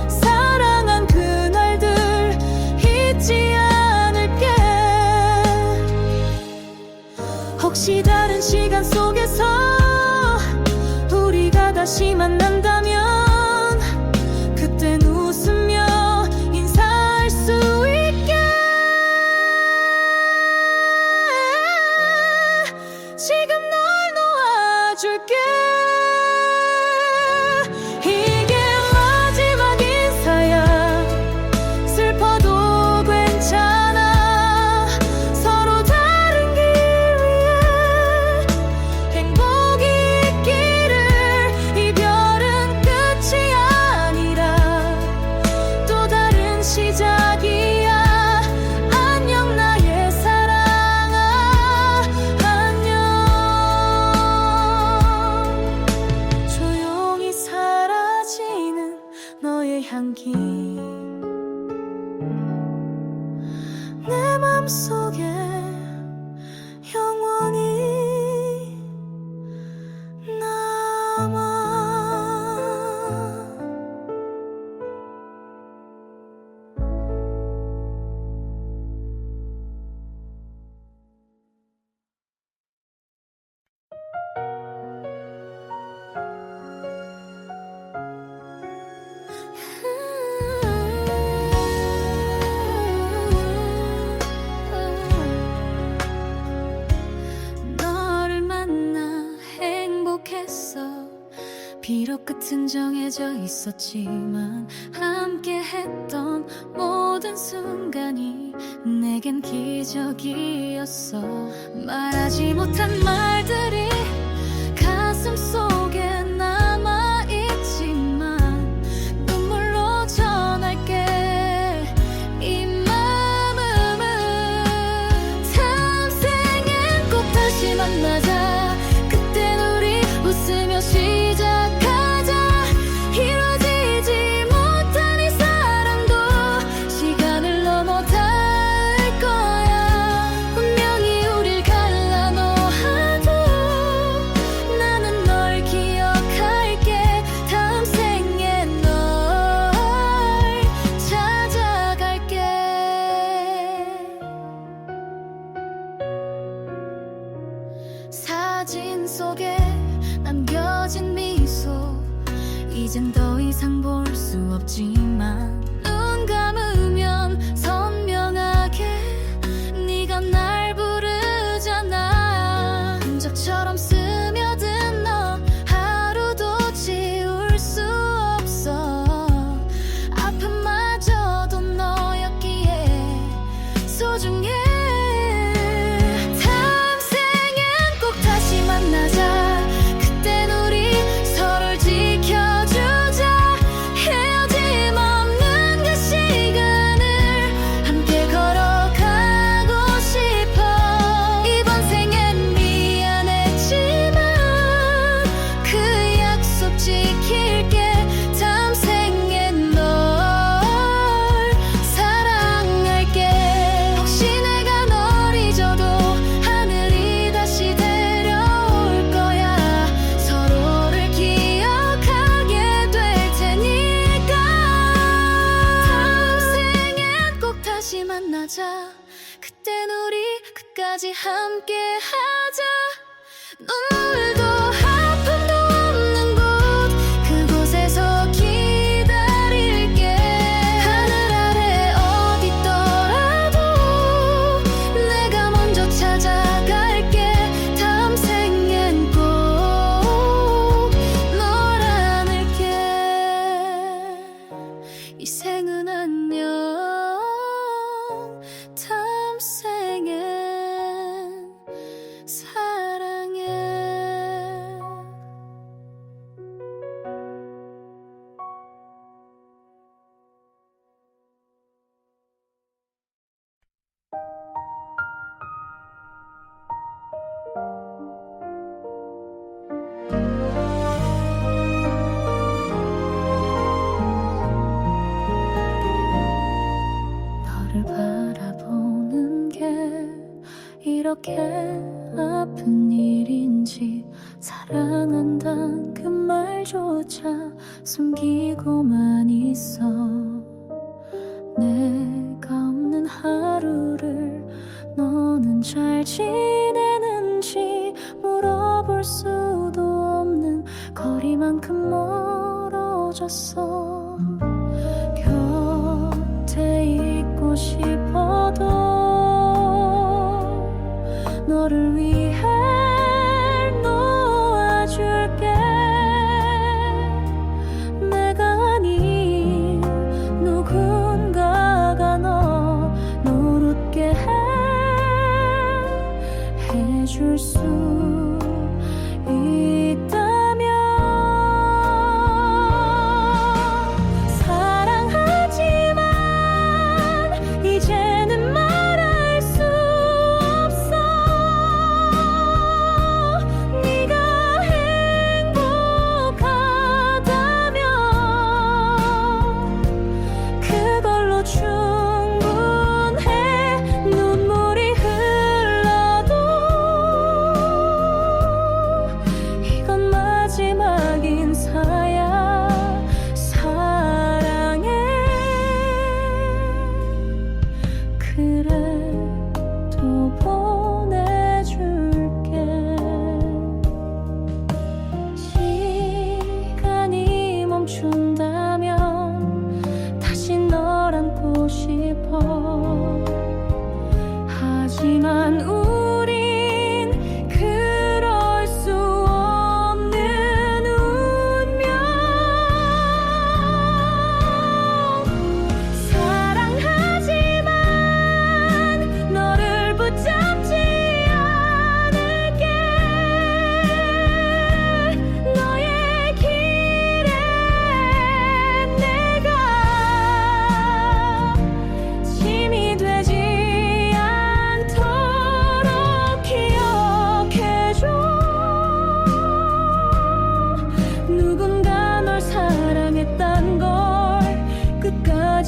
A: 사랑한 그날들 잊지 않을게. 혹시 다른 시간 속에서 우리가 다시 만난다면 그땐 웃으며 인사할 수 있게. 지금 널 놓아줄게. 이게 마지막 인사야. 슬퍼도 괜찮아. 서로 다른 길 위에 행복이 있기를. 이별은 끝이 아니라 또 다른 시작이야. 안녕 나의 사랑아. 안녕. 조용히 사라지는 너의 향기 내 맘속에 영원히 남아. 비록 끝은 정해져 있었지만 함께 했던 모든 순간이 내겐 기적이었어. 말하지 못한 말들이 가슴 속에 남아있지만 눈물로 전할게. 이 마음은 다음 생엔 꼭 다시 만나자. 그땐 우리 웃으며 시작하자. 이루어지지 못한 이 사랑도 시간을 넘어 닿을 거야. 운명이 우릴 갈라놓아도 나는 널 기억할게. 다음 생에 널 찾아갈게. 사진 속에 남겨진 미소 이젠 더 이상 볼 수 없지만 눈 감으면 선명하게 네가 날 부르잖아. 흔적처럼 스며든 너 하루도 지울 수 없어. 아픔마저도 너였기에 소중해. 다음 생엔 꼭 다시 만나자. 그땐 우리 서로를 지켜주자. 헤어짐 없는 그 시간을 함께 걸어가고 싶어. 이번 생엔 미안했지만 그 약속 지킬게. 다음 생엔 널 사랑할게. 혹시 내가 널 잊어도 하늘이 다시 데려올 거야. 서로를 기억하게 될 테니까. 다음 생엔 꼭 다시 만나자. 그땐 우리 끝까지 함께 하자. 눈물도 아픔도 없는 곳 그곳에서 기다릴게. 하늘 아래 어디 있더라도 내가 먼저 찾아갈게. 다음 생엔 꼭 널 안을게. 이 생은 안녕. 다음 생엔 사랑해. 너를 바라보는 게 이렇게 아픈 일인지 사랑한단 그 말조차 숨기고만 있어. 내가 없는 하루를 너는 잘 지내는지 물어볼 수도 없는 거리만큼 멀어졌어. 곁에 있고 싶어도 너를 위해 놓아줄게. 내가 아닌 누군가가 널 웃게 해줄 수 있다면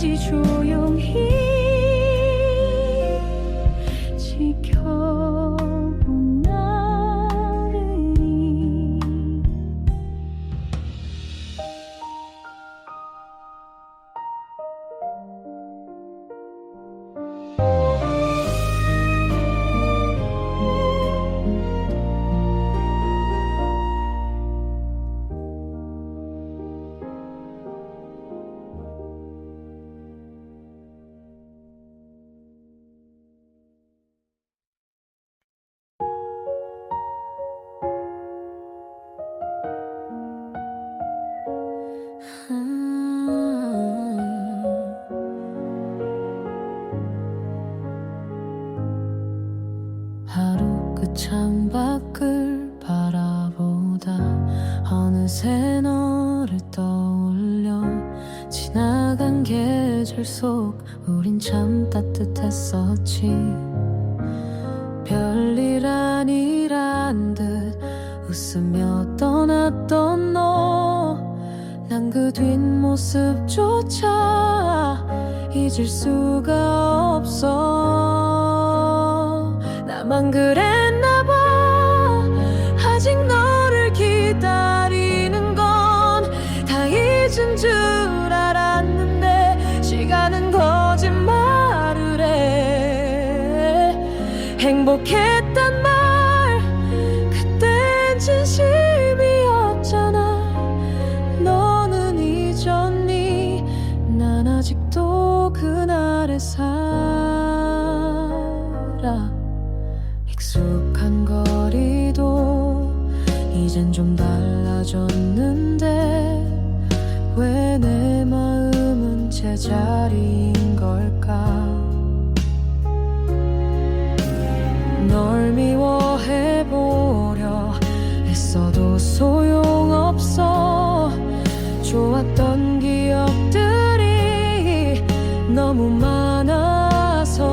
A: 끝까지 조용히 지켜본 나른이 하루 끝 창밖을 바라보다 어느새 너를 떠올려 지나간 계절 속 우린 참 따뜻했었지 별일 아니란 듯 웃으며 떠났던 너 난 그 뒷모습조차 잊을 수가 없어 나만 그랬나 봐 아직 너를 기다리는 건 다 잊은 줄 알았는데 시간은 거짓말을 해 행복했단 말 그땐 진심이었잖아 너는 잊었니 난 아직도 그날에 살아 익숙한 거리도 이젠 좀 달라졌는데 왜 내 마음은 제자리인 걸까 널 미워해보려 애써도 소용없어 좋았던 기억들이 너무 많아서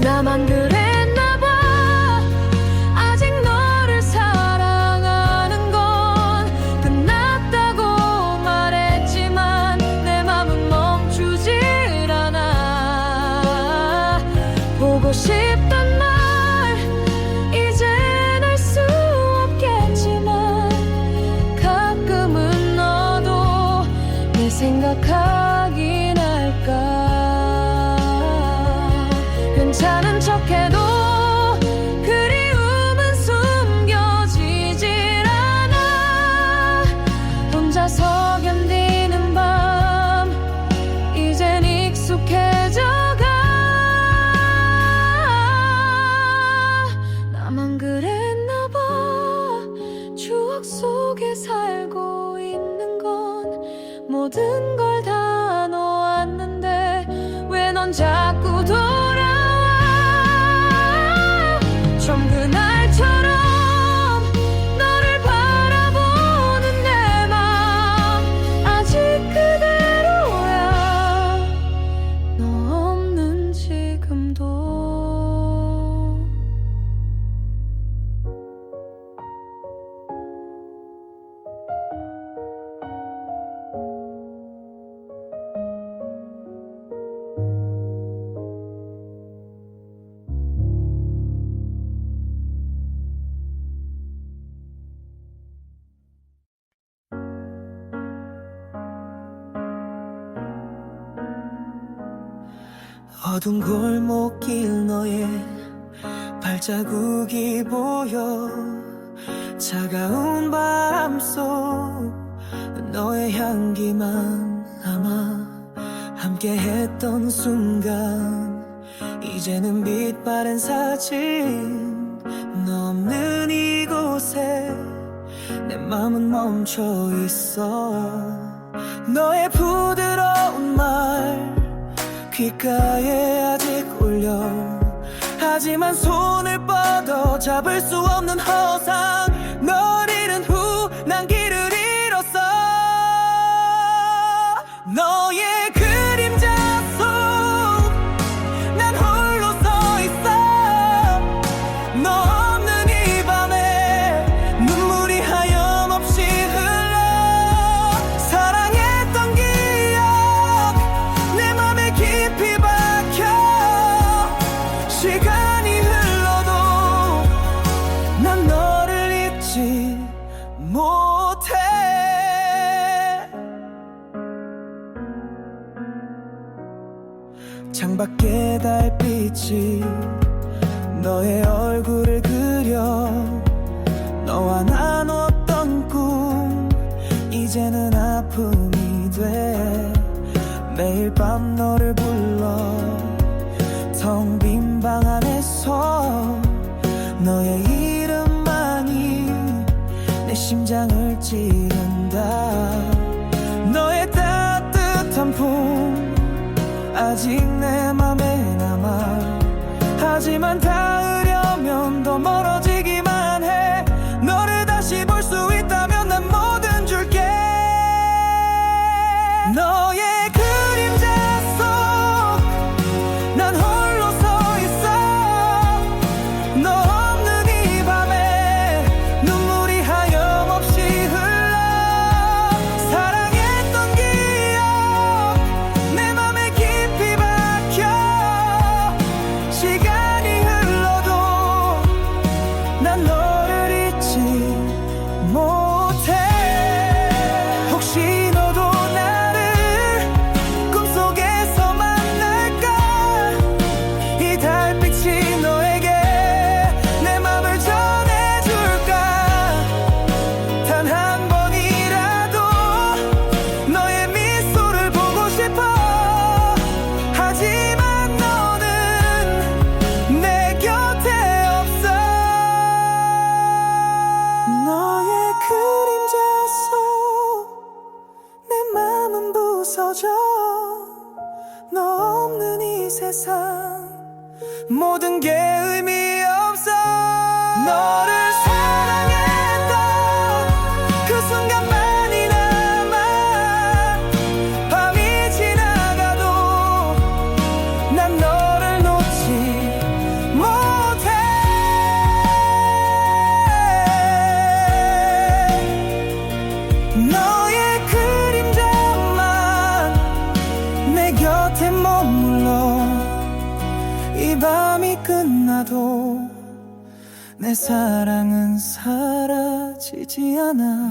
A: 나만 그랬나 봐 아직 너를 사랑하는 건 끝났다고 말했지만 내 맘은 멈추질 않아 보고 싶단 말 이젠 할 수 없겠지만 가끔은 너도 내 생각하긴 할까 괜찮은 척해도 그리움은 숨겨지질 않아 혼자서 견디는 밤 이젠 익숙해져가 나만 그랬나 봐 추억 속에 살고 있는 건 모든 걸 다 놓았는데 왜 넌 자꾸 돌아와 좀 그날처럼 너를 바라보는 내 맘 아직 그대로야 너 없는 지금도
B: 어두운 골목길 너의 발자국이 보여 차가운 바람 속 너의 향기만 남아 함께했던 순간 이제는 빛바랜 사진 너 없는 이곳에 내 맘은 멈춰 있어 너의 부드러운 말 귓가에 아직 울려 하지만 손을 뻗어 잡을 수 없는 허상 널 잃은 후 난 길을 잃었어 너의 그림자 속 난 홀로 서 있어 너 없는 이 밤에 눈물이 하염없이 흘러 사랑했던 기억 창밖에 달빛이 너의 얼굴을 그려 너와 나눴던 꿈 이제는 아픔이 돼 매일 밤 너를 불러 텅 빈 방 안에서 너의 이름만이 내 심장을 찌른다 너의 따뜻한 품 아직 내 맘에 남아 하지만 닿으려면 더 멀어지기만 해 너를 다시 볼 수 있다면 난 뭐든 줄게 너의 그림자 속 난 홀로 서 있어 너 없는 이 밤에 눈물이 하염없이 흘러 사랑했던 기억 내 맘에 깊이 박혀 시간이 흘러도 난 너를 잊지 못해 혹시 너도 나를 꿈속에서 만날까 이 달빛이 너에게 내 맘을 전해줄까 단 한 번이라도 너의 미소를 보고 싶어 하지만 너는 내 곁에 없어 너의 그림자 속 내 맘은 부서져 너 없는 이 세상 모든 게 의미 없어 너를 사랑했던 그 순간만이 남아 밤이 지나가도 난 너를 놓지 못해 너의 그림자만 내 곁에 머물러 이 밤이 끝나도 내 사랑은 사라지지 않아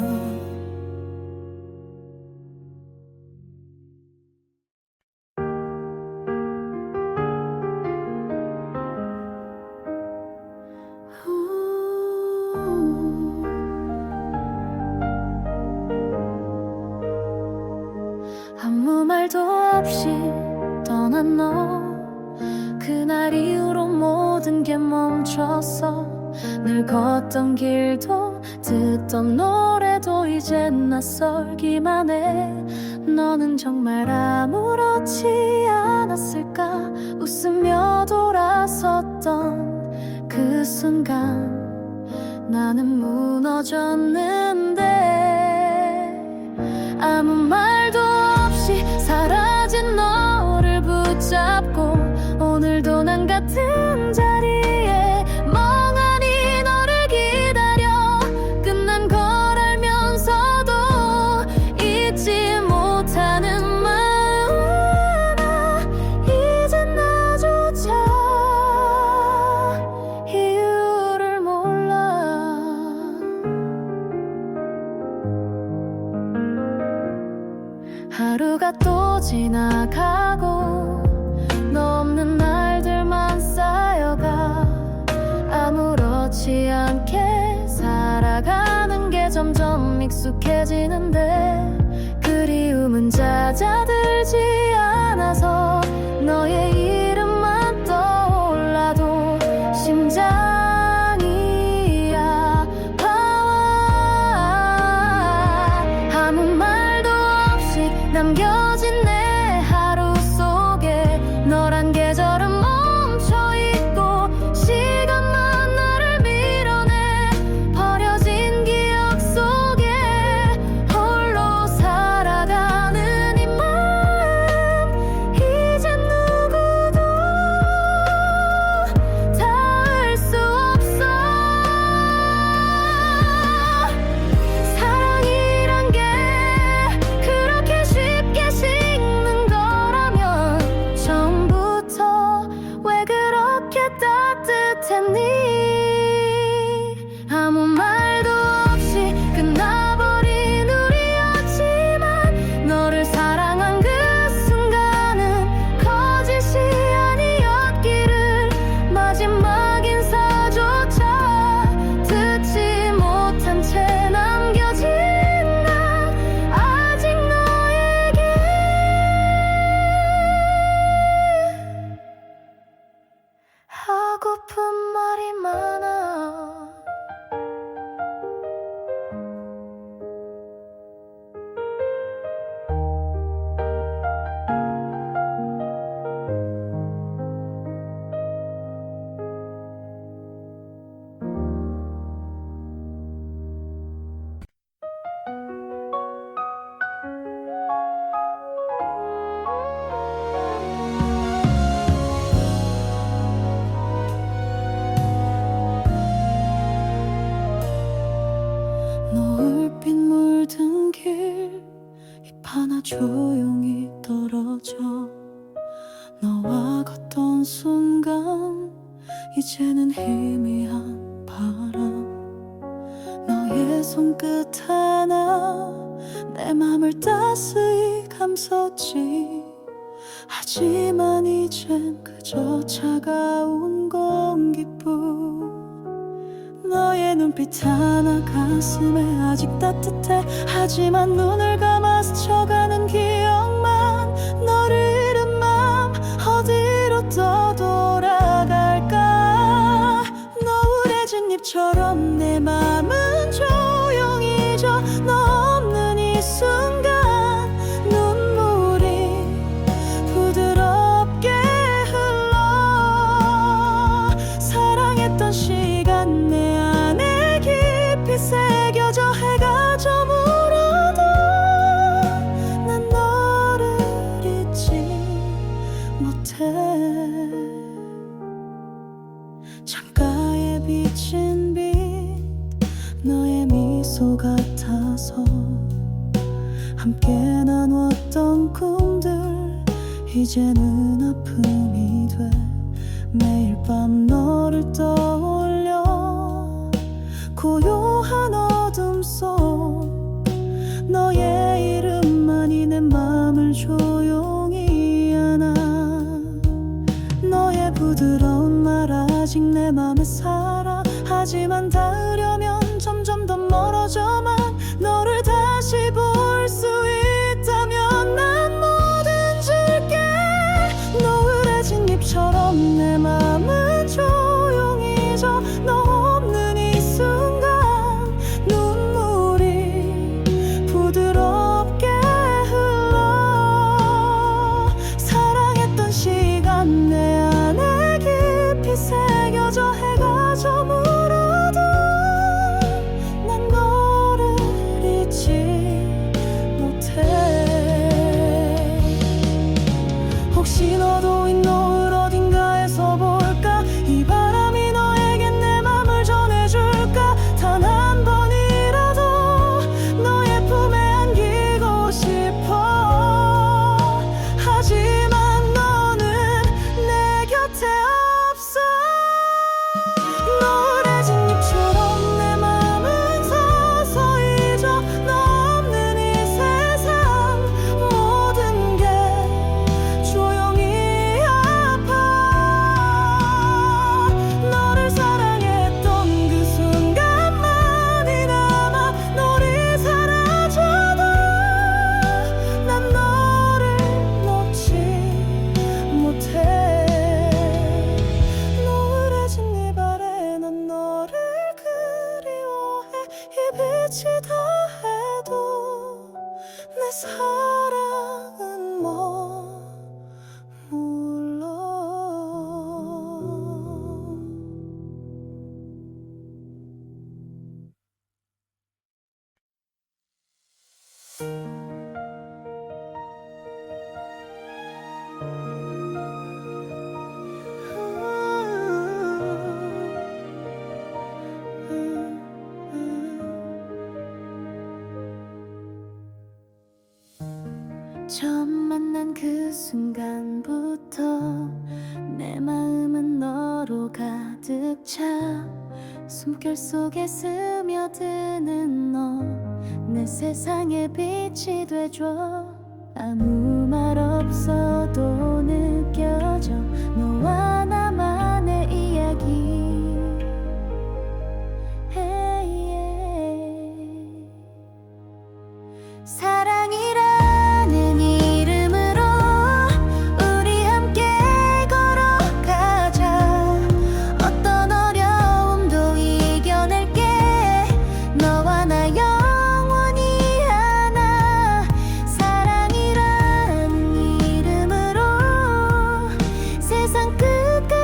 A: 아무 말도 없이 떠난 너 그날 이후로 모든 게 멈췄어 늘 걷던 길도 듣던 노래도 이젠 낯설기만 해 너는 정말 아무렇지 않았을까 웃으며 돌아섰던 그 순간 나는 무너졌는데 아무 말도 없이 사라진 너를 붙잡고 오늘도 난 같은 자리에 멍하니 너를 기다려 끝난 걸 알면서도 잊지 못하는 마음 이젠 나조차 이유를 몰라 하루가 또 지나가고 너 없는 날들만 쌓여가 아무렇지 않게 살아가는 게 점점 익숙해지는데 그리움은 잦아들지 않아서 너의 이름만 떠올라도 심장이 아파와 아무 말도 없이 남겨진 내 하루 속에 너란 계절은 멈춰있고 시간만 나를 밀어내 버려진 기억 속에 홀로 살아가는 이 마음 이젠 누구도 노을빛 물든 길 입 하나 조용히 떨어져 너와 걷던 순간 이제는 희미한 바람 너의 손끝 하나 내 맘을 따스히 감쌌지 하지만 이젠 그저 차가운 공기뿐 너의 눈빛 하나 가슴에 아직 따뜻해 하지만 눈을 감아 스쳐가는 기억만 너를 잃은 맘 어디로 떠돌아갈까 노을해진 잎처럼 내 맘은 조용히 져 너 없는 이 순간 눈물이 부드럽게 흘러 사랑했던 시간 내 안에 깊이 새겨져 해가 저물어도 난 너를 잊지 못해 창가에 비친 빛 너의 미소 같아서 함께 나눴던 꿈들 이제는 아픔이 돼 매일 밤 너를 떠올려 고요한 어둠 속 너의 이름만이 내 맘을 조용히 안아 너의 부드러운 말 아직 내 맘에 살아 하지만 닿으려면 점점 더 멀어져만 너를 다시 볼 수 있다면 난 뭐든 줄게 노을해진 잎처럼 내 맘은 조용히 져 너 없는 이 순간 눈물이 부드럽게 흘러 사랑했던 시간 내 안에 깊이 새겨져 해가 저물어도 난 너를 잊지 못해 혹시 너도 이 노을 어딘가에서 볼까 이 바람이 너에겐 내 맘을 전해줄까 단 한 번이라도 너의 품에 안기고 싶어 하지만 너는 내 곁에 없어 노을해진 잎처럼 내 맘은 서서히 져 너 없는 이 세상 모든 게 조용히 아파 너를 사랑했던 그 순간만이 남아 너를 사라져도 난 너를 놓지 못해 노을해진 네 발에 난 너를 그리워해 이 빛이 다해도 내 사랑은 머물러 처음 만난 그 순간부터 내 마음은 너로 가득 차 숨결 속에 스며드는 너 내 세상의 빛이 돼줘 아무 말 없어도 느껴져 너와 나만의 이야기 사랑이라는 이름으로 우리 함께 걸어가자 어떤 어려움도 이겨낼게 너와 나 영원히 하나 사랑이라는 이름으로 세상 끝까지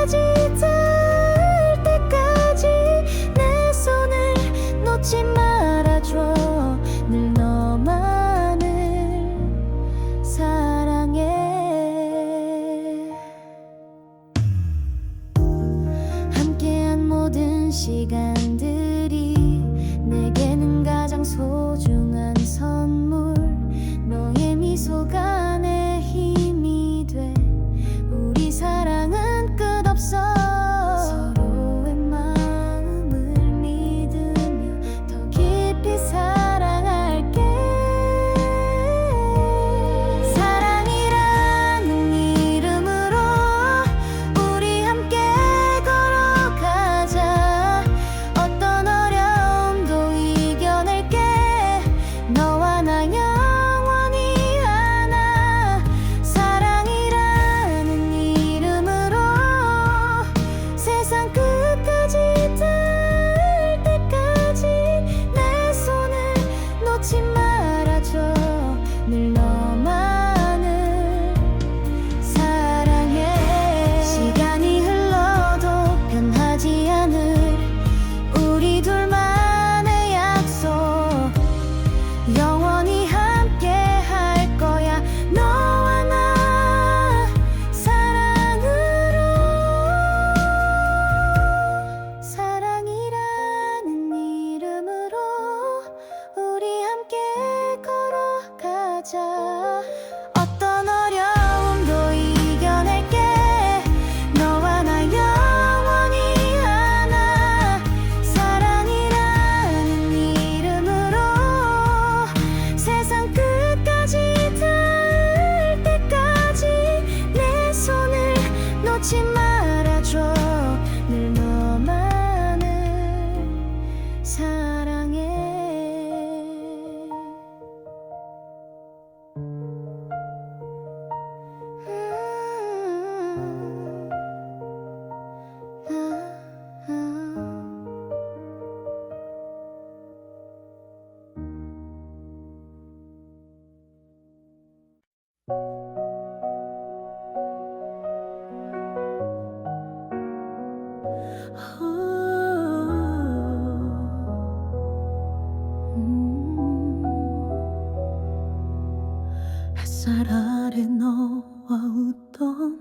A: 햇살 아래 너와 웃던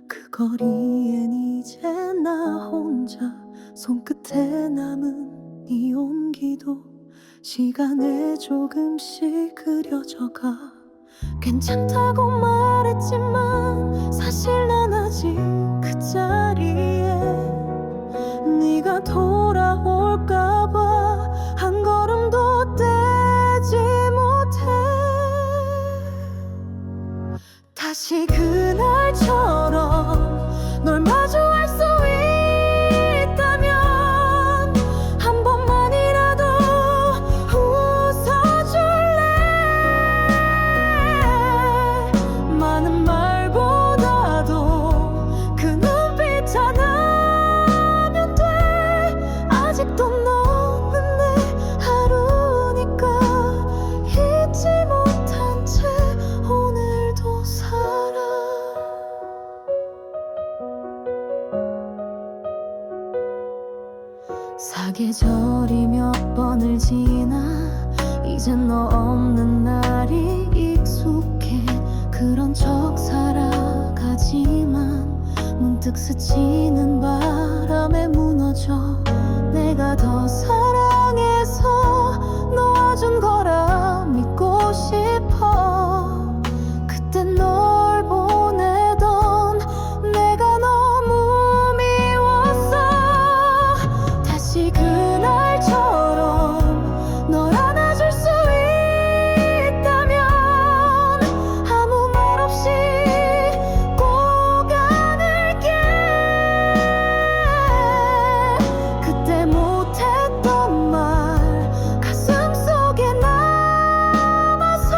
A: 그 거리엔 이제 나 혼자 손끝에 남은 네 온기도 시간에 조금씩 그려져가. 괜찮다고 말했지만 사실 난 아직 그 자리에 네가 돌아올까봐 한 걸음도 떼지 못해. 다시 그날처럼 널 마주할 수 있다면 한 번만이라도 웃어줄래. 많은 말보다도 그 눈빛 하나면 돼. 아직도 너는 내 하루니까 잊지 못한 채 오늘도 살아. 사계절이 몇 번을 지나 이젠 너 없는 날이 익숙해. 그런 척 살아가지만 문득 스치는 바람에 무너져. 내가 더 사랑해서 놓아준 거라 믿고 싶어. 그때 널 보내던 내가 너무 미웠어. 다시 그날처럼 널 안아줄 수 있다면 아무 말 없이 꼭 안을게. 그때 못했던 말 가슴속에 남아서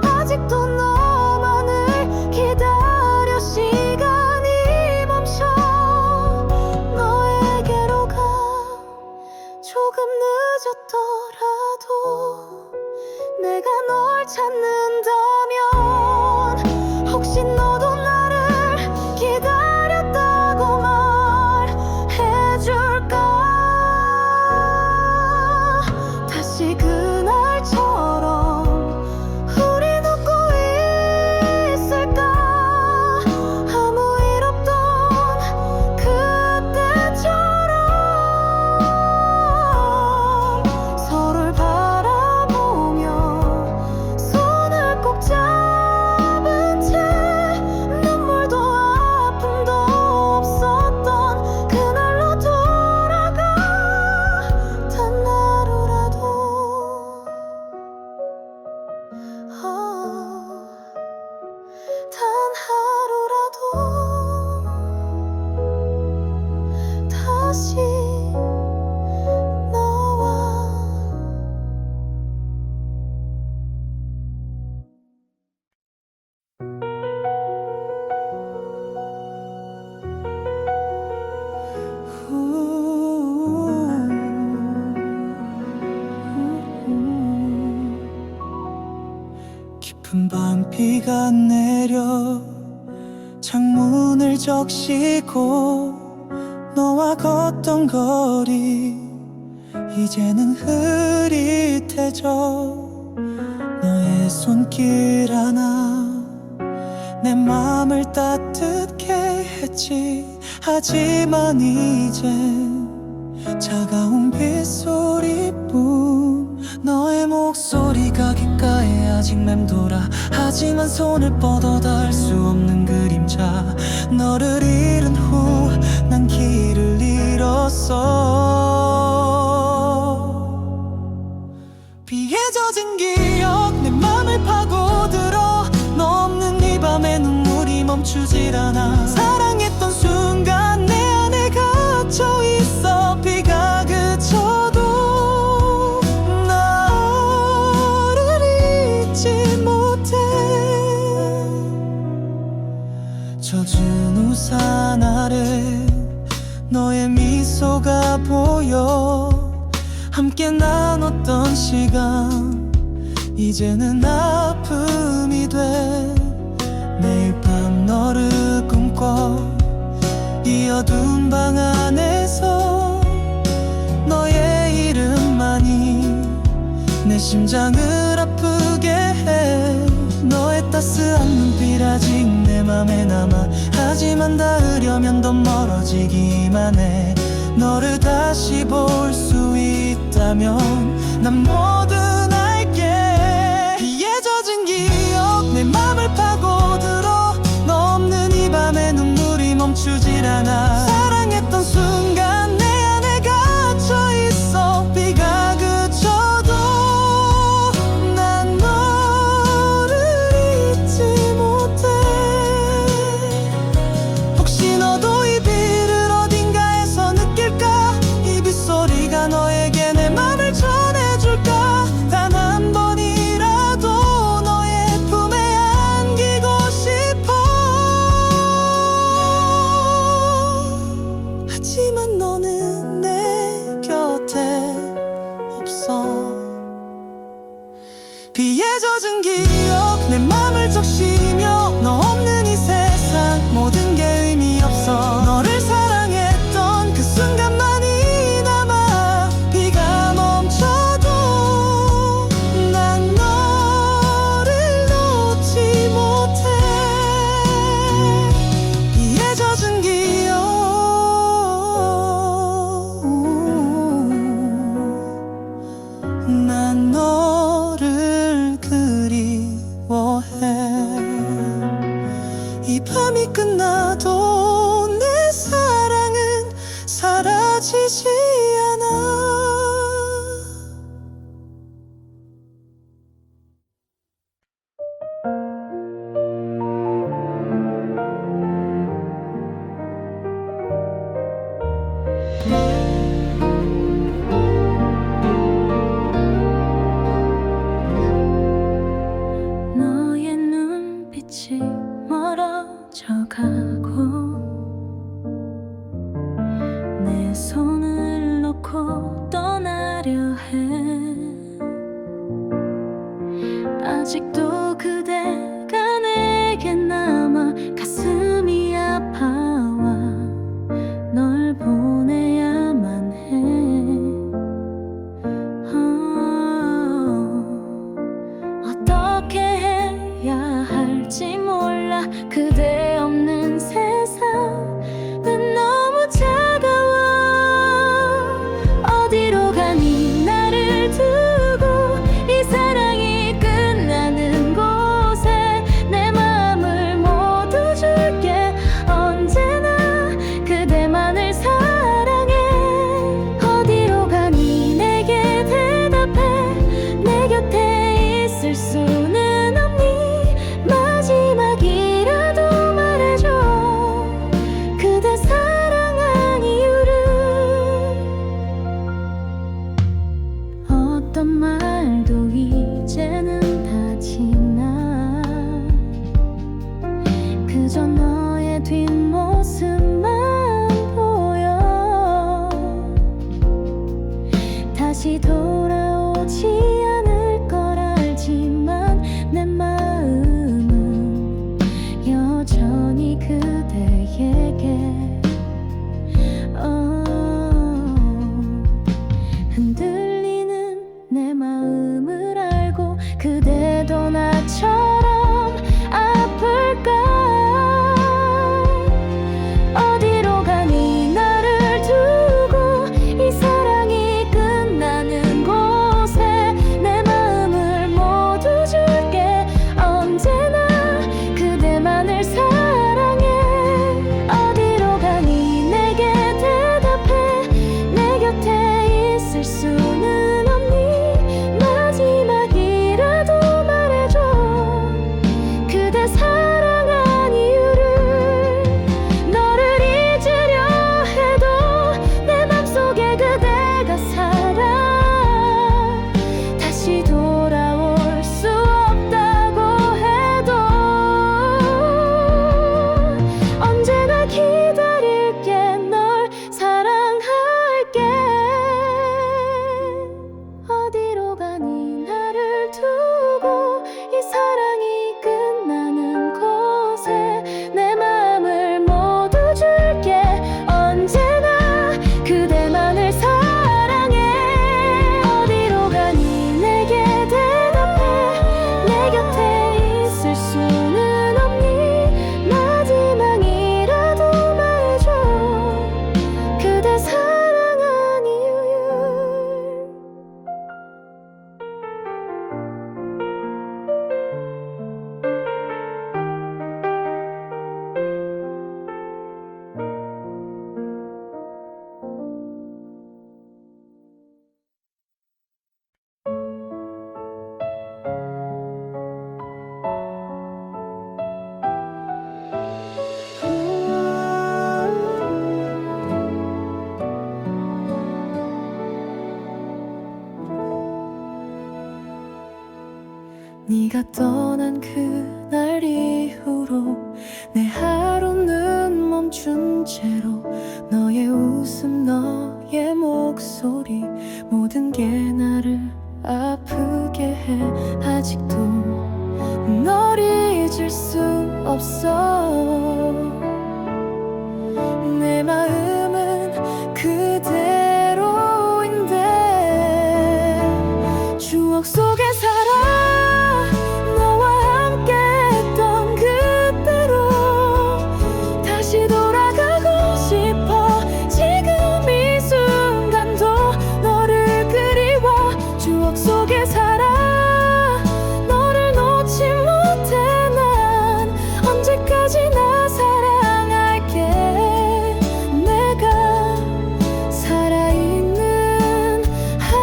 A: 아직도 너만을 기다려. 시간이 멈춰 너에게로 가. 조금 늦었더라도 내가 널 찾는다면 혹시 너도 나를 기다렸다고 말해줄까. 다시 그날처럼 우린 웃고 있을까. 아무 일 없던 그때처럼 서로를 바라보며 손을 꼭 잡은 채 눈물도 아픔도 없었던 그날로 돌아가. 단 하루라도 단 하루라도 다시 너와
B: 깊은 밤 비가 내려 창문을 적시고 너와 걷던 거리 이제는 흐릿해져. 너의 손길 하나 내 맘을 따뜻게 했지. 하지만 이젠 차가운 빗소리뿐. 너의 목소리가 귓가에 아직 맴돌아. 하지만 손을 뻗어 닿을 수 없는 그림자. 너를 잃은 후 난 길을 잃었어. 비에 젖은 기억 내 맘을 파고들어. 너 없는 이 밤에 눈물이 멈추질 않아. 사랑했던 순간 내 안에 갇혀 있어. 비가 그쳐도 너를 잊지 못해. 젖은 우산 아래 너의 미소가 보여. 함께 나눴던 시간 이제는 아픔이 돼. 매일 밤 너를 꿈꿔 이 어두운 방 안에 내 심장을 아프게 해. 너의 따스한 눈빛 아직 내 맘에 남아. 하지만 닿으려면 더 멀어지기만 해. 너를 다시 볼 수 있다면 난 뭐든 할게. 비에 젖은 기억 내 맘을 파고들어. 너 없는 이 밤에 눈물이 멈추질 않아. 사랑했던 순간 내 안에 갇혀 있어. 비가 그쳐도 난 너를 잊지 못해. 혹시 너도 이 비를 어딘가에서 느낄까? 이 빗소리가 너에게 내 맘을 전해줄까? 단 한 번이라도 너의 품에 안기고 싶어. 하지만 너는 내 곁에 없어. 비에 젖은 기억 내 맘을 적시며 너 없는 이 세상 모든 게 의미 없어. 너를 사랑했던 그 순간만이 남아. 비가 멈춰도 난 너를 놓지 못해. 비에 젖은 기억 난 너를 그리워해. 이 밤이 끝나도 내 사랑은 사라지지 않아.
A: 너의 눈빛이 멀어져 가고 내 손을 놓고 떠나려 해. 아직도 그대가 내게 남아. 가슴이 아파와 널 보내야만 해. 어떻게 해야 할지 몰라. 그대 없는 세상은 너무 차가워. 어디로 가니 나를 두고. 이 사랑이 끝나는 곳에 내 마음을 모두 줄게. 언제나 그대만을 사랑해. 어디로 가니 내게 대답해. 내 곁에 있을 수는 없니? 마지막이라도 말해줘. 그대 사랑한 이유를. 어떤 말도 이제는 다 지나. 그저 너의 뒷모습만 보여. 다시 돌아오지 않을 걸 알지만 내 마음은 여전히 그대에게. 흔들리는 내 마음을 알고 그대도 나처럼 아플까? 어디로 가니 나를 두고. 이 사랑이 끝나는 곳에 내 마음을 모두 줄게. 언제나 그대만을 사랑해. 어디로 가니 내게 대답해. 내 곁에 있을 수는 없니? 마지막이라도 말해. 네가 떠난 그날 이후로 내 하루는 멈춘 채로 너의 웃음 너의 목소리 모든 게 나를 아프게 해. 아직도 널 잊을 수 없어. 내 마음은 그대로인데 추억 속에 살아. 너와 함께 했던 그때로 다시 돌아가고 싶어. 지금 이 순간도 너를 그리워. 추억 속에 살아. 너를 놓지 못해. 난 언제까지나 사랑할게. 내가 살아있는 한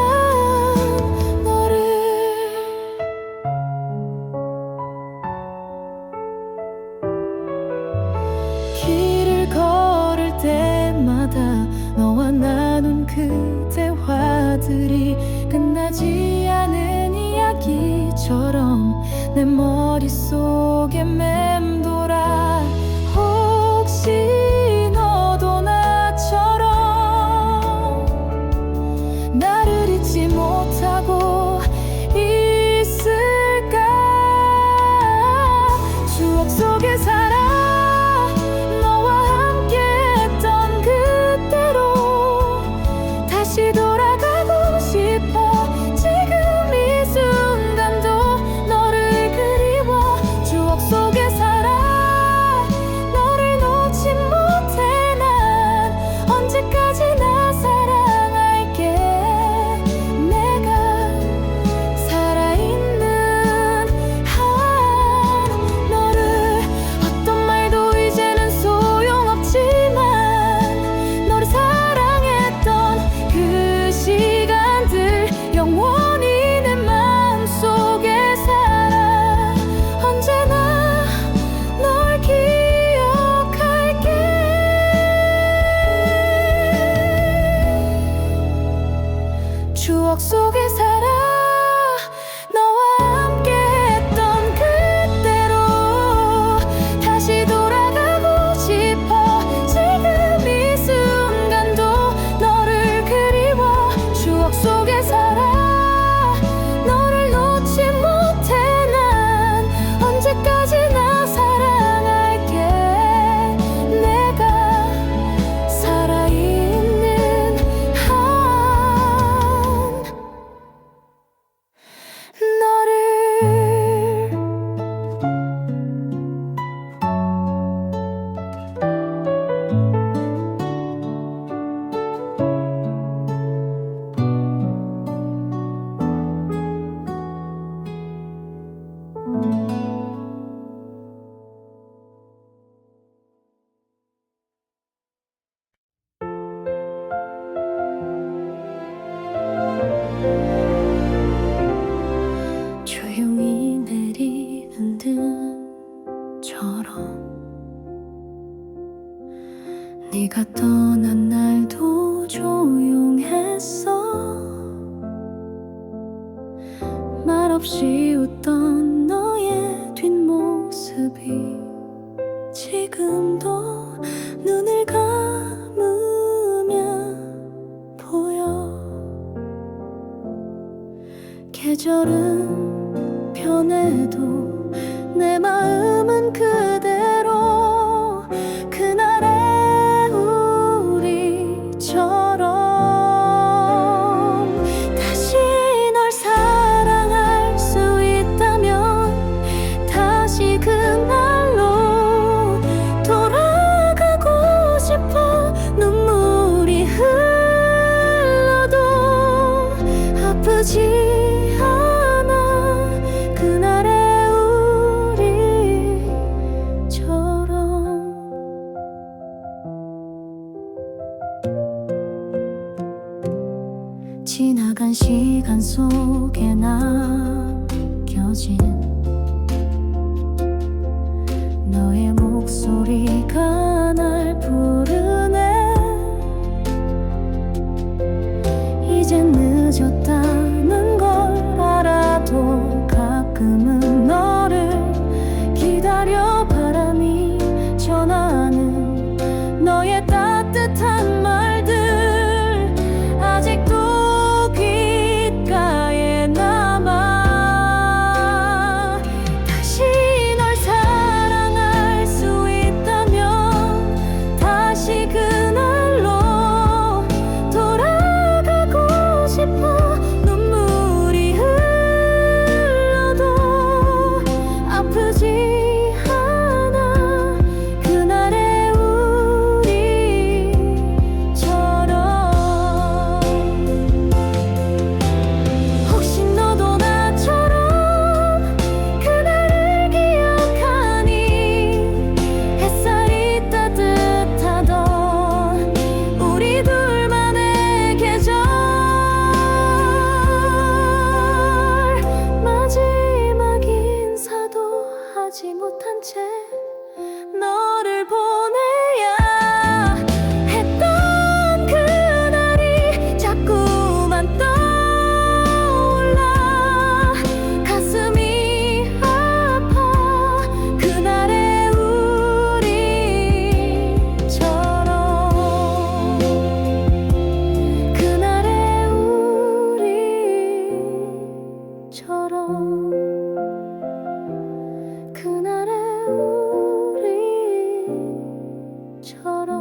A: 너를. 길을 걸을 때마다 너와 나눈 그 대화들이 끝나지 않은 이야기처럼 내 머릿속에 맴돌아. 혹시 너도 나처럼 나를 잊지 못하고 있을까. 추억 속에 살아. 너와 함께 했던 그때로 다시 돌아가고 싶어. 지금 이 순간도 너를 그리워. 추억 속에 살아. 너를 놓지 못해. 난 언제까지나 사랑할게. 내가 살아있는 한 너를. 어떤 말도 이제는 소용없지만 너를 사랑했던 그 시간들 영원히 내 마음속에 살아. 언제나 널 기억할게. 추억 속에 살아. 너와 함께 했던 그때로 다시 돌아가고 싶어. 지금 이 순간도 너를 그리워. 추억 속에 살아. 너를 놓지 못해. 난 언제까지나 사랑할게. 내가 살아있는 한 너를. 조용히 내리는 눈처럼 네가 떠난 날도 조용했어. 말없이 웃던 너의 뒷모습이 지금도 눈을 감으면 보여. 계절은 변해도 내 마음은 그대로. 그날의 우리처럼 다시 널 사랑할 수 있다면 다시 그날로 돌아가고 싶어. 눈물이 흘러도 아프지 않아. 그날의 우리처럼. 지나간 시간 속에 남겨진 너의 목소리가 날 부르네. 이젠 늦었다는 걸 알아도 가끔은 우리처럼 그날의 우리처럼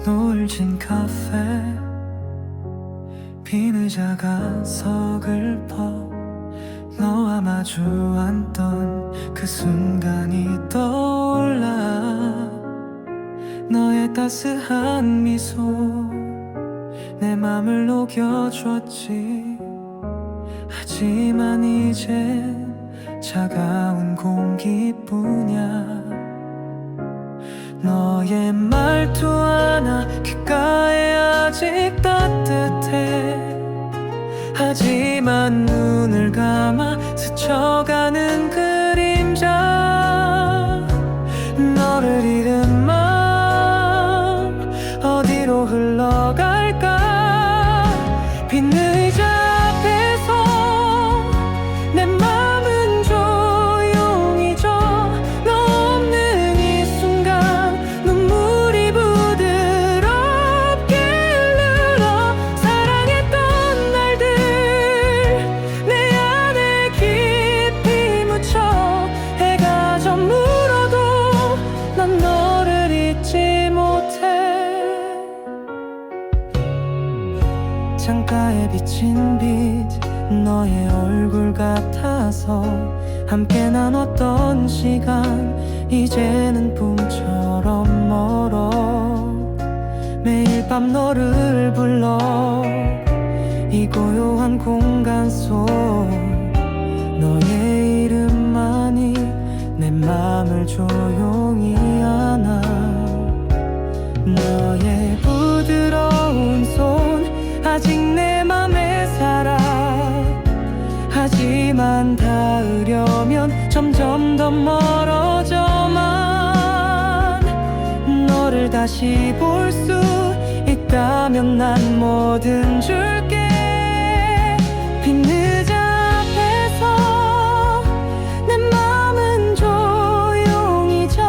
B: 노을 진 카페 빈 의자가 서글퍼 너와 마주 앉던 그 순간이 떠올라 너의 따스한 미소 내 맘을 녹여줬지 하지만 이제 차가운 공기뿐이야 너의 말투 하나 귓가에 아직 따뜻해 하지만 눈을 감아 스쳐가는 그림자 너를 잃은 마음 어디로 흘러갈까 빈 의자 앞에서 내 맘은 조용히 져 너 없는 이 순간 눈물이 부드럽게 흘러 사랑했던 날들 내 안에 깊이 묻혀 해가 저물어도 난 너를 잊지 못해 창가에 비친 빛 너의 얼굴 같아서 함께 나눴던 시간 이제는 꿈처럼 멀어 매일 밤 너를 불러 이 고요한 공간 속 너의 이름만이 내 맘을 조용히 안아 너의 부드러운 손 아직 내 맘에 살아 하지만 닿으려면 점점 더 멀어져만 너를 다시 볼 수 있다면 난 뭐든 줄게 빈 의자 앞에서 내 맘은 조용히 져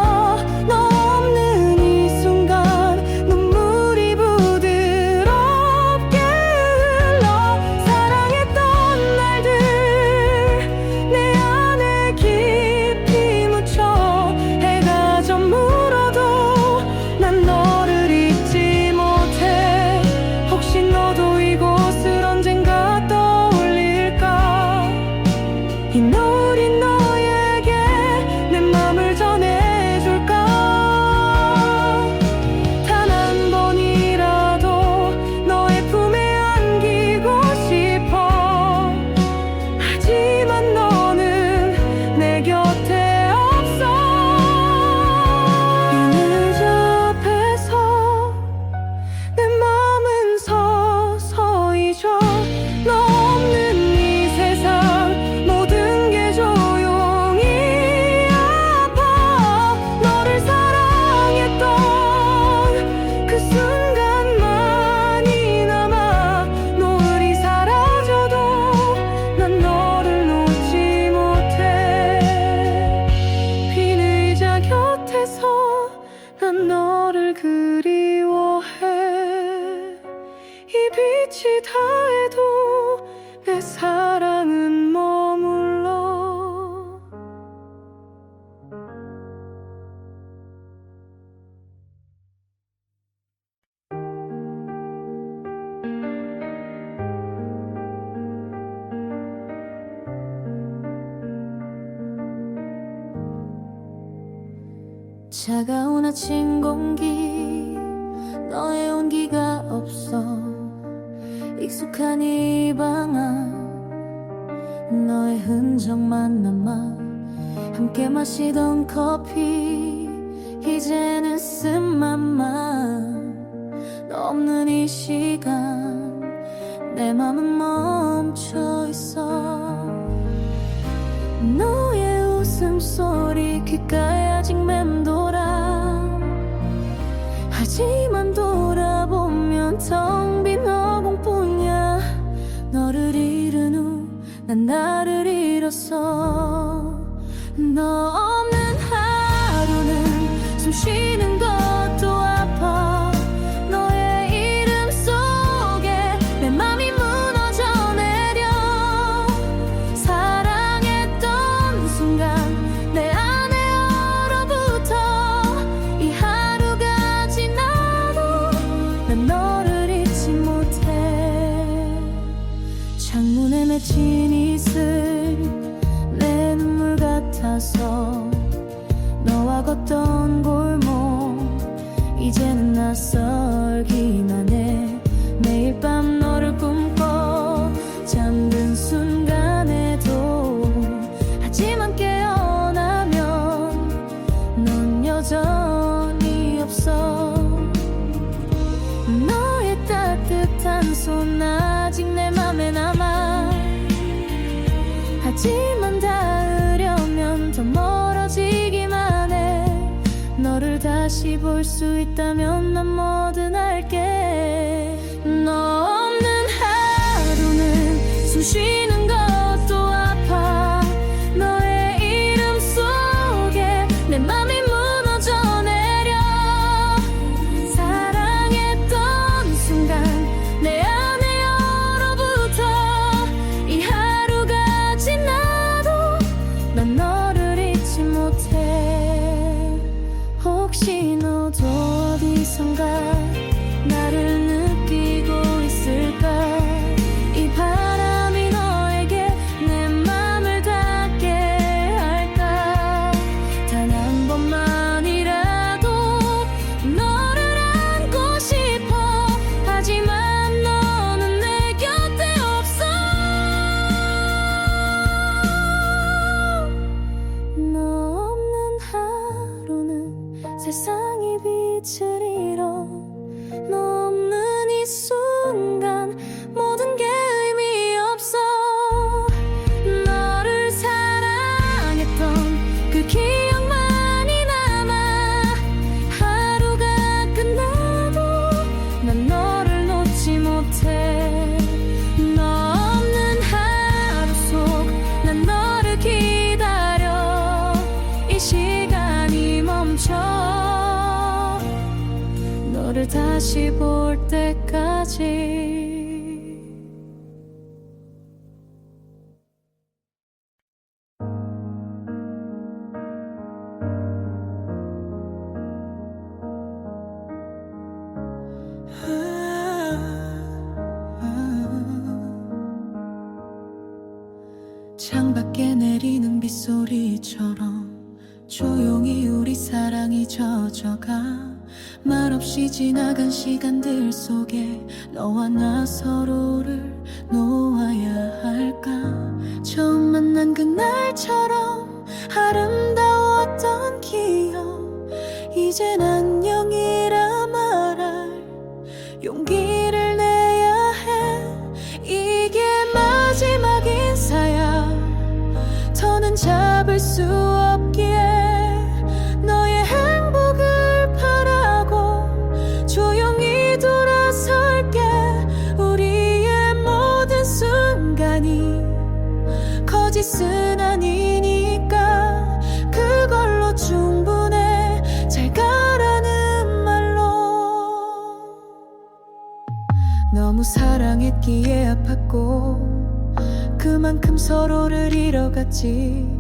B: 너 없는 이 순간 눈물이 부드럽게 흘러 사랑했던 날들 내 안에 깊이 묻혀 해가 저물어도 난 너를 잊지 못해 혹시 너도 이곳을 언젠가 떠올릴까 이 노을이 너에게 내 맘을 전해줄까 단 한 번이라도 너의 품에 안기고 싶어 하지만 너는 내 곁에 없어 빈 의자 앞에서 내 맘은 서서히 져 너 없는 이 세상 모든 게 조용히 아파 너를 사랑했던 그 순간만이 남아 노을이 사라져도 난 너를 놓지 못해 빈 의자 곁에서 난 너를 그리워해 이 빛이 다해도 내 사랑은 머물러
A: 차가운 아침 공기 너의 온기가 없어 익숙한 이 방 안 너의 흔적만 남아 함께 마시던 커피 이제는 쓴맘만 너 없는 이 시간 내 맘은 멈춰 있어 너의 웃음소리 귓가에 아직 맴돌아 하지만 돌아보면 텅 빈 난 나를 잃었어. 너 없는 하루는 숨 쉬는 것도 아파. 너의 이름 속에 내 맘이 무너져 내려. 사랑했던 순간 내 안에 얼어붙어. 이 하루가 지나도 난 너를 잊지 못해. 창문에 맺힌 이슬 내 눈물 같아서. 너와 걷던 골목 이제는 낯설기만 해. 매일 밤 너를 꿈꿔 잠든 순간에도. 하지만 깨어나면 넌 여전히 없어. 너의 따뜻한 손 아직 내 맘에 남아. 하지만 닿으려면 더 멀어지기만 해. 너를 다시 볼 수 있다면 난 뭐든 할게. 너 없는 하루는 숨 쉬는 것도 아파. 너의 이름 속에 내 맘이 무너져 내려. 사랑했던 순간 내 안에 얼어붙어. 이 하루가 지나도 난 너를 잊지 못해. 혹시 너도 어디선가 나를 느끼고 있을까. 이 바람이 너에게 내 맘을 닿게 할까. 단 한 번만이라도 너를 안고 싶어. 하지만 너는 내 곁에 없어. 너 없는 하루는 세상이 빛을 잃어. 너 없는 이 순간 모든 게 의미 없어. 너를 사랑했던 그 기억만이 남아. 하루가 끝나도 난 너를 놓지 못해. 너 없는 하루 속 난 너를 기다려. 이 시간이 멈춰. 너를 다시 볼 때까지. 창밖에 내리는 빗소리처럼 조용히 우리 사랑이 젖어가. 말없이 지나간 시간들 속에 너와 나 서로를 놓아야 할까. 처음 만난 그날처럼 아름다웠던 기억. 이젠 안녕이라 말할 용기를 내야 해. 이게 마지막 인사야. 더는 잡을 수 없기에. 너의 행복을 바라고 조용히 돌아설게. 우리의 모든 순간이 거짓은 아니니까 그걸로 충분해. 잘 가라는 말로. 너무 사랑했기에 아팠고 그만큼 서로를 잃어갔지.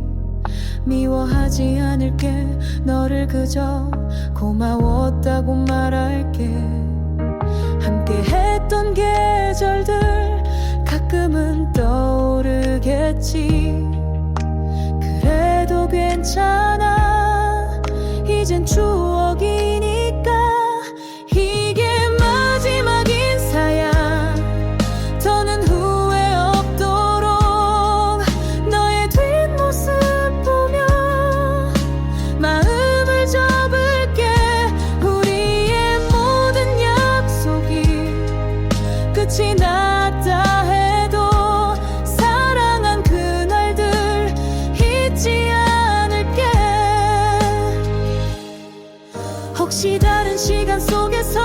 A: 미워하지 않을게. 너를 그저 고마웠다고 말할게. 함께 했던 계절들 가끔은 떠오르겠지. 그래도 괜찮아. 이젠 추억이니까. 이게 마지막 인사야. 더는 후회 없도록. 너의 뒷모습 보며 마음을 접을게. 우리의 모든 약속이 끝이 났다 해도 사랑한 그날들 잊지 않을게. 혹시 다른 시간 속에서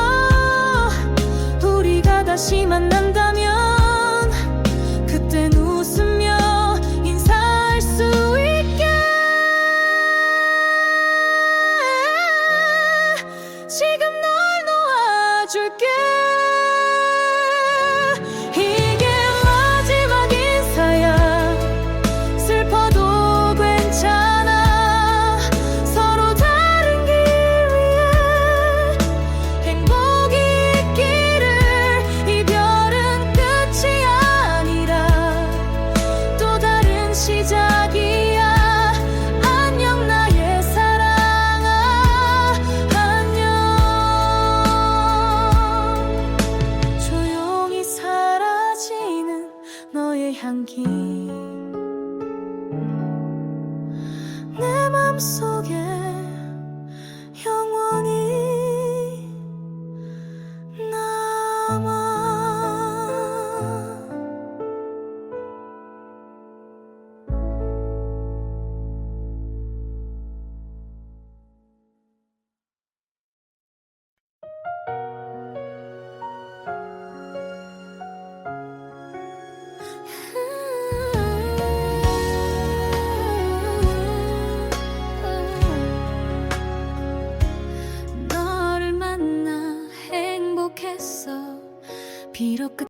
A: 우리가 다시 만난다면 그땐 웃으며 향기 내 맘속에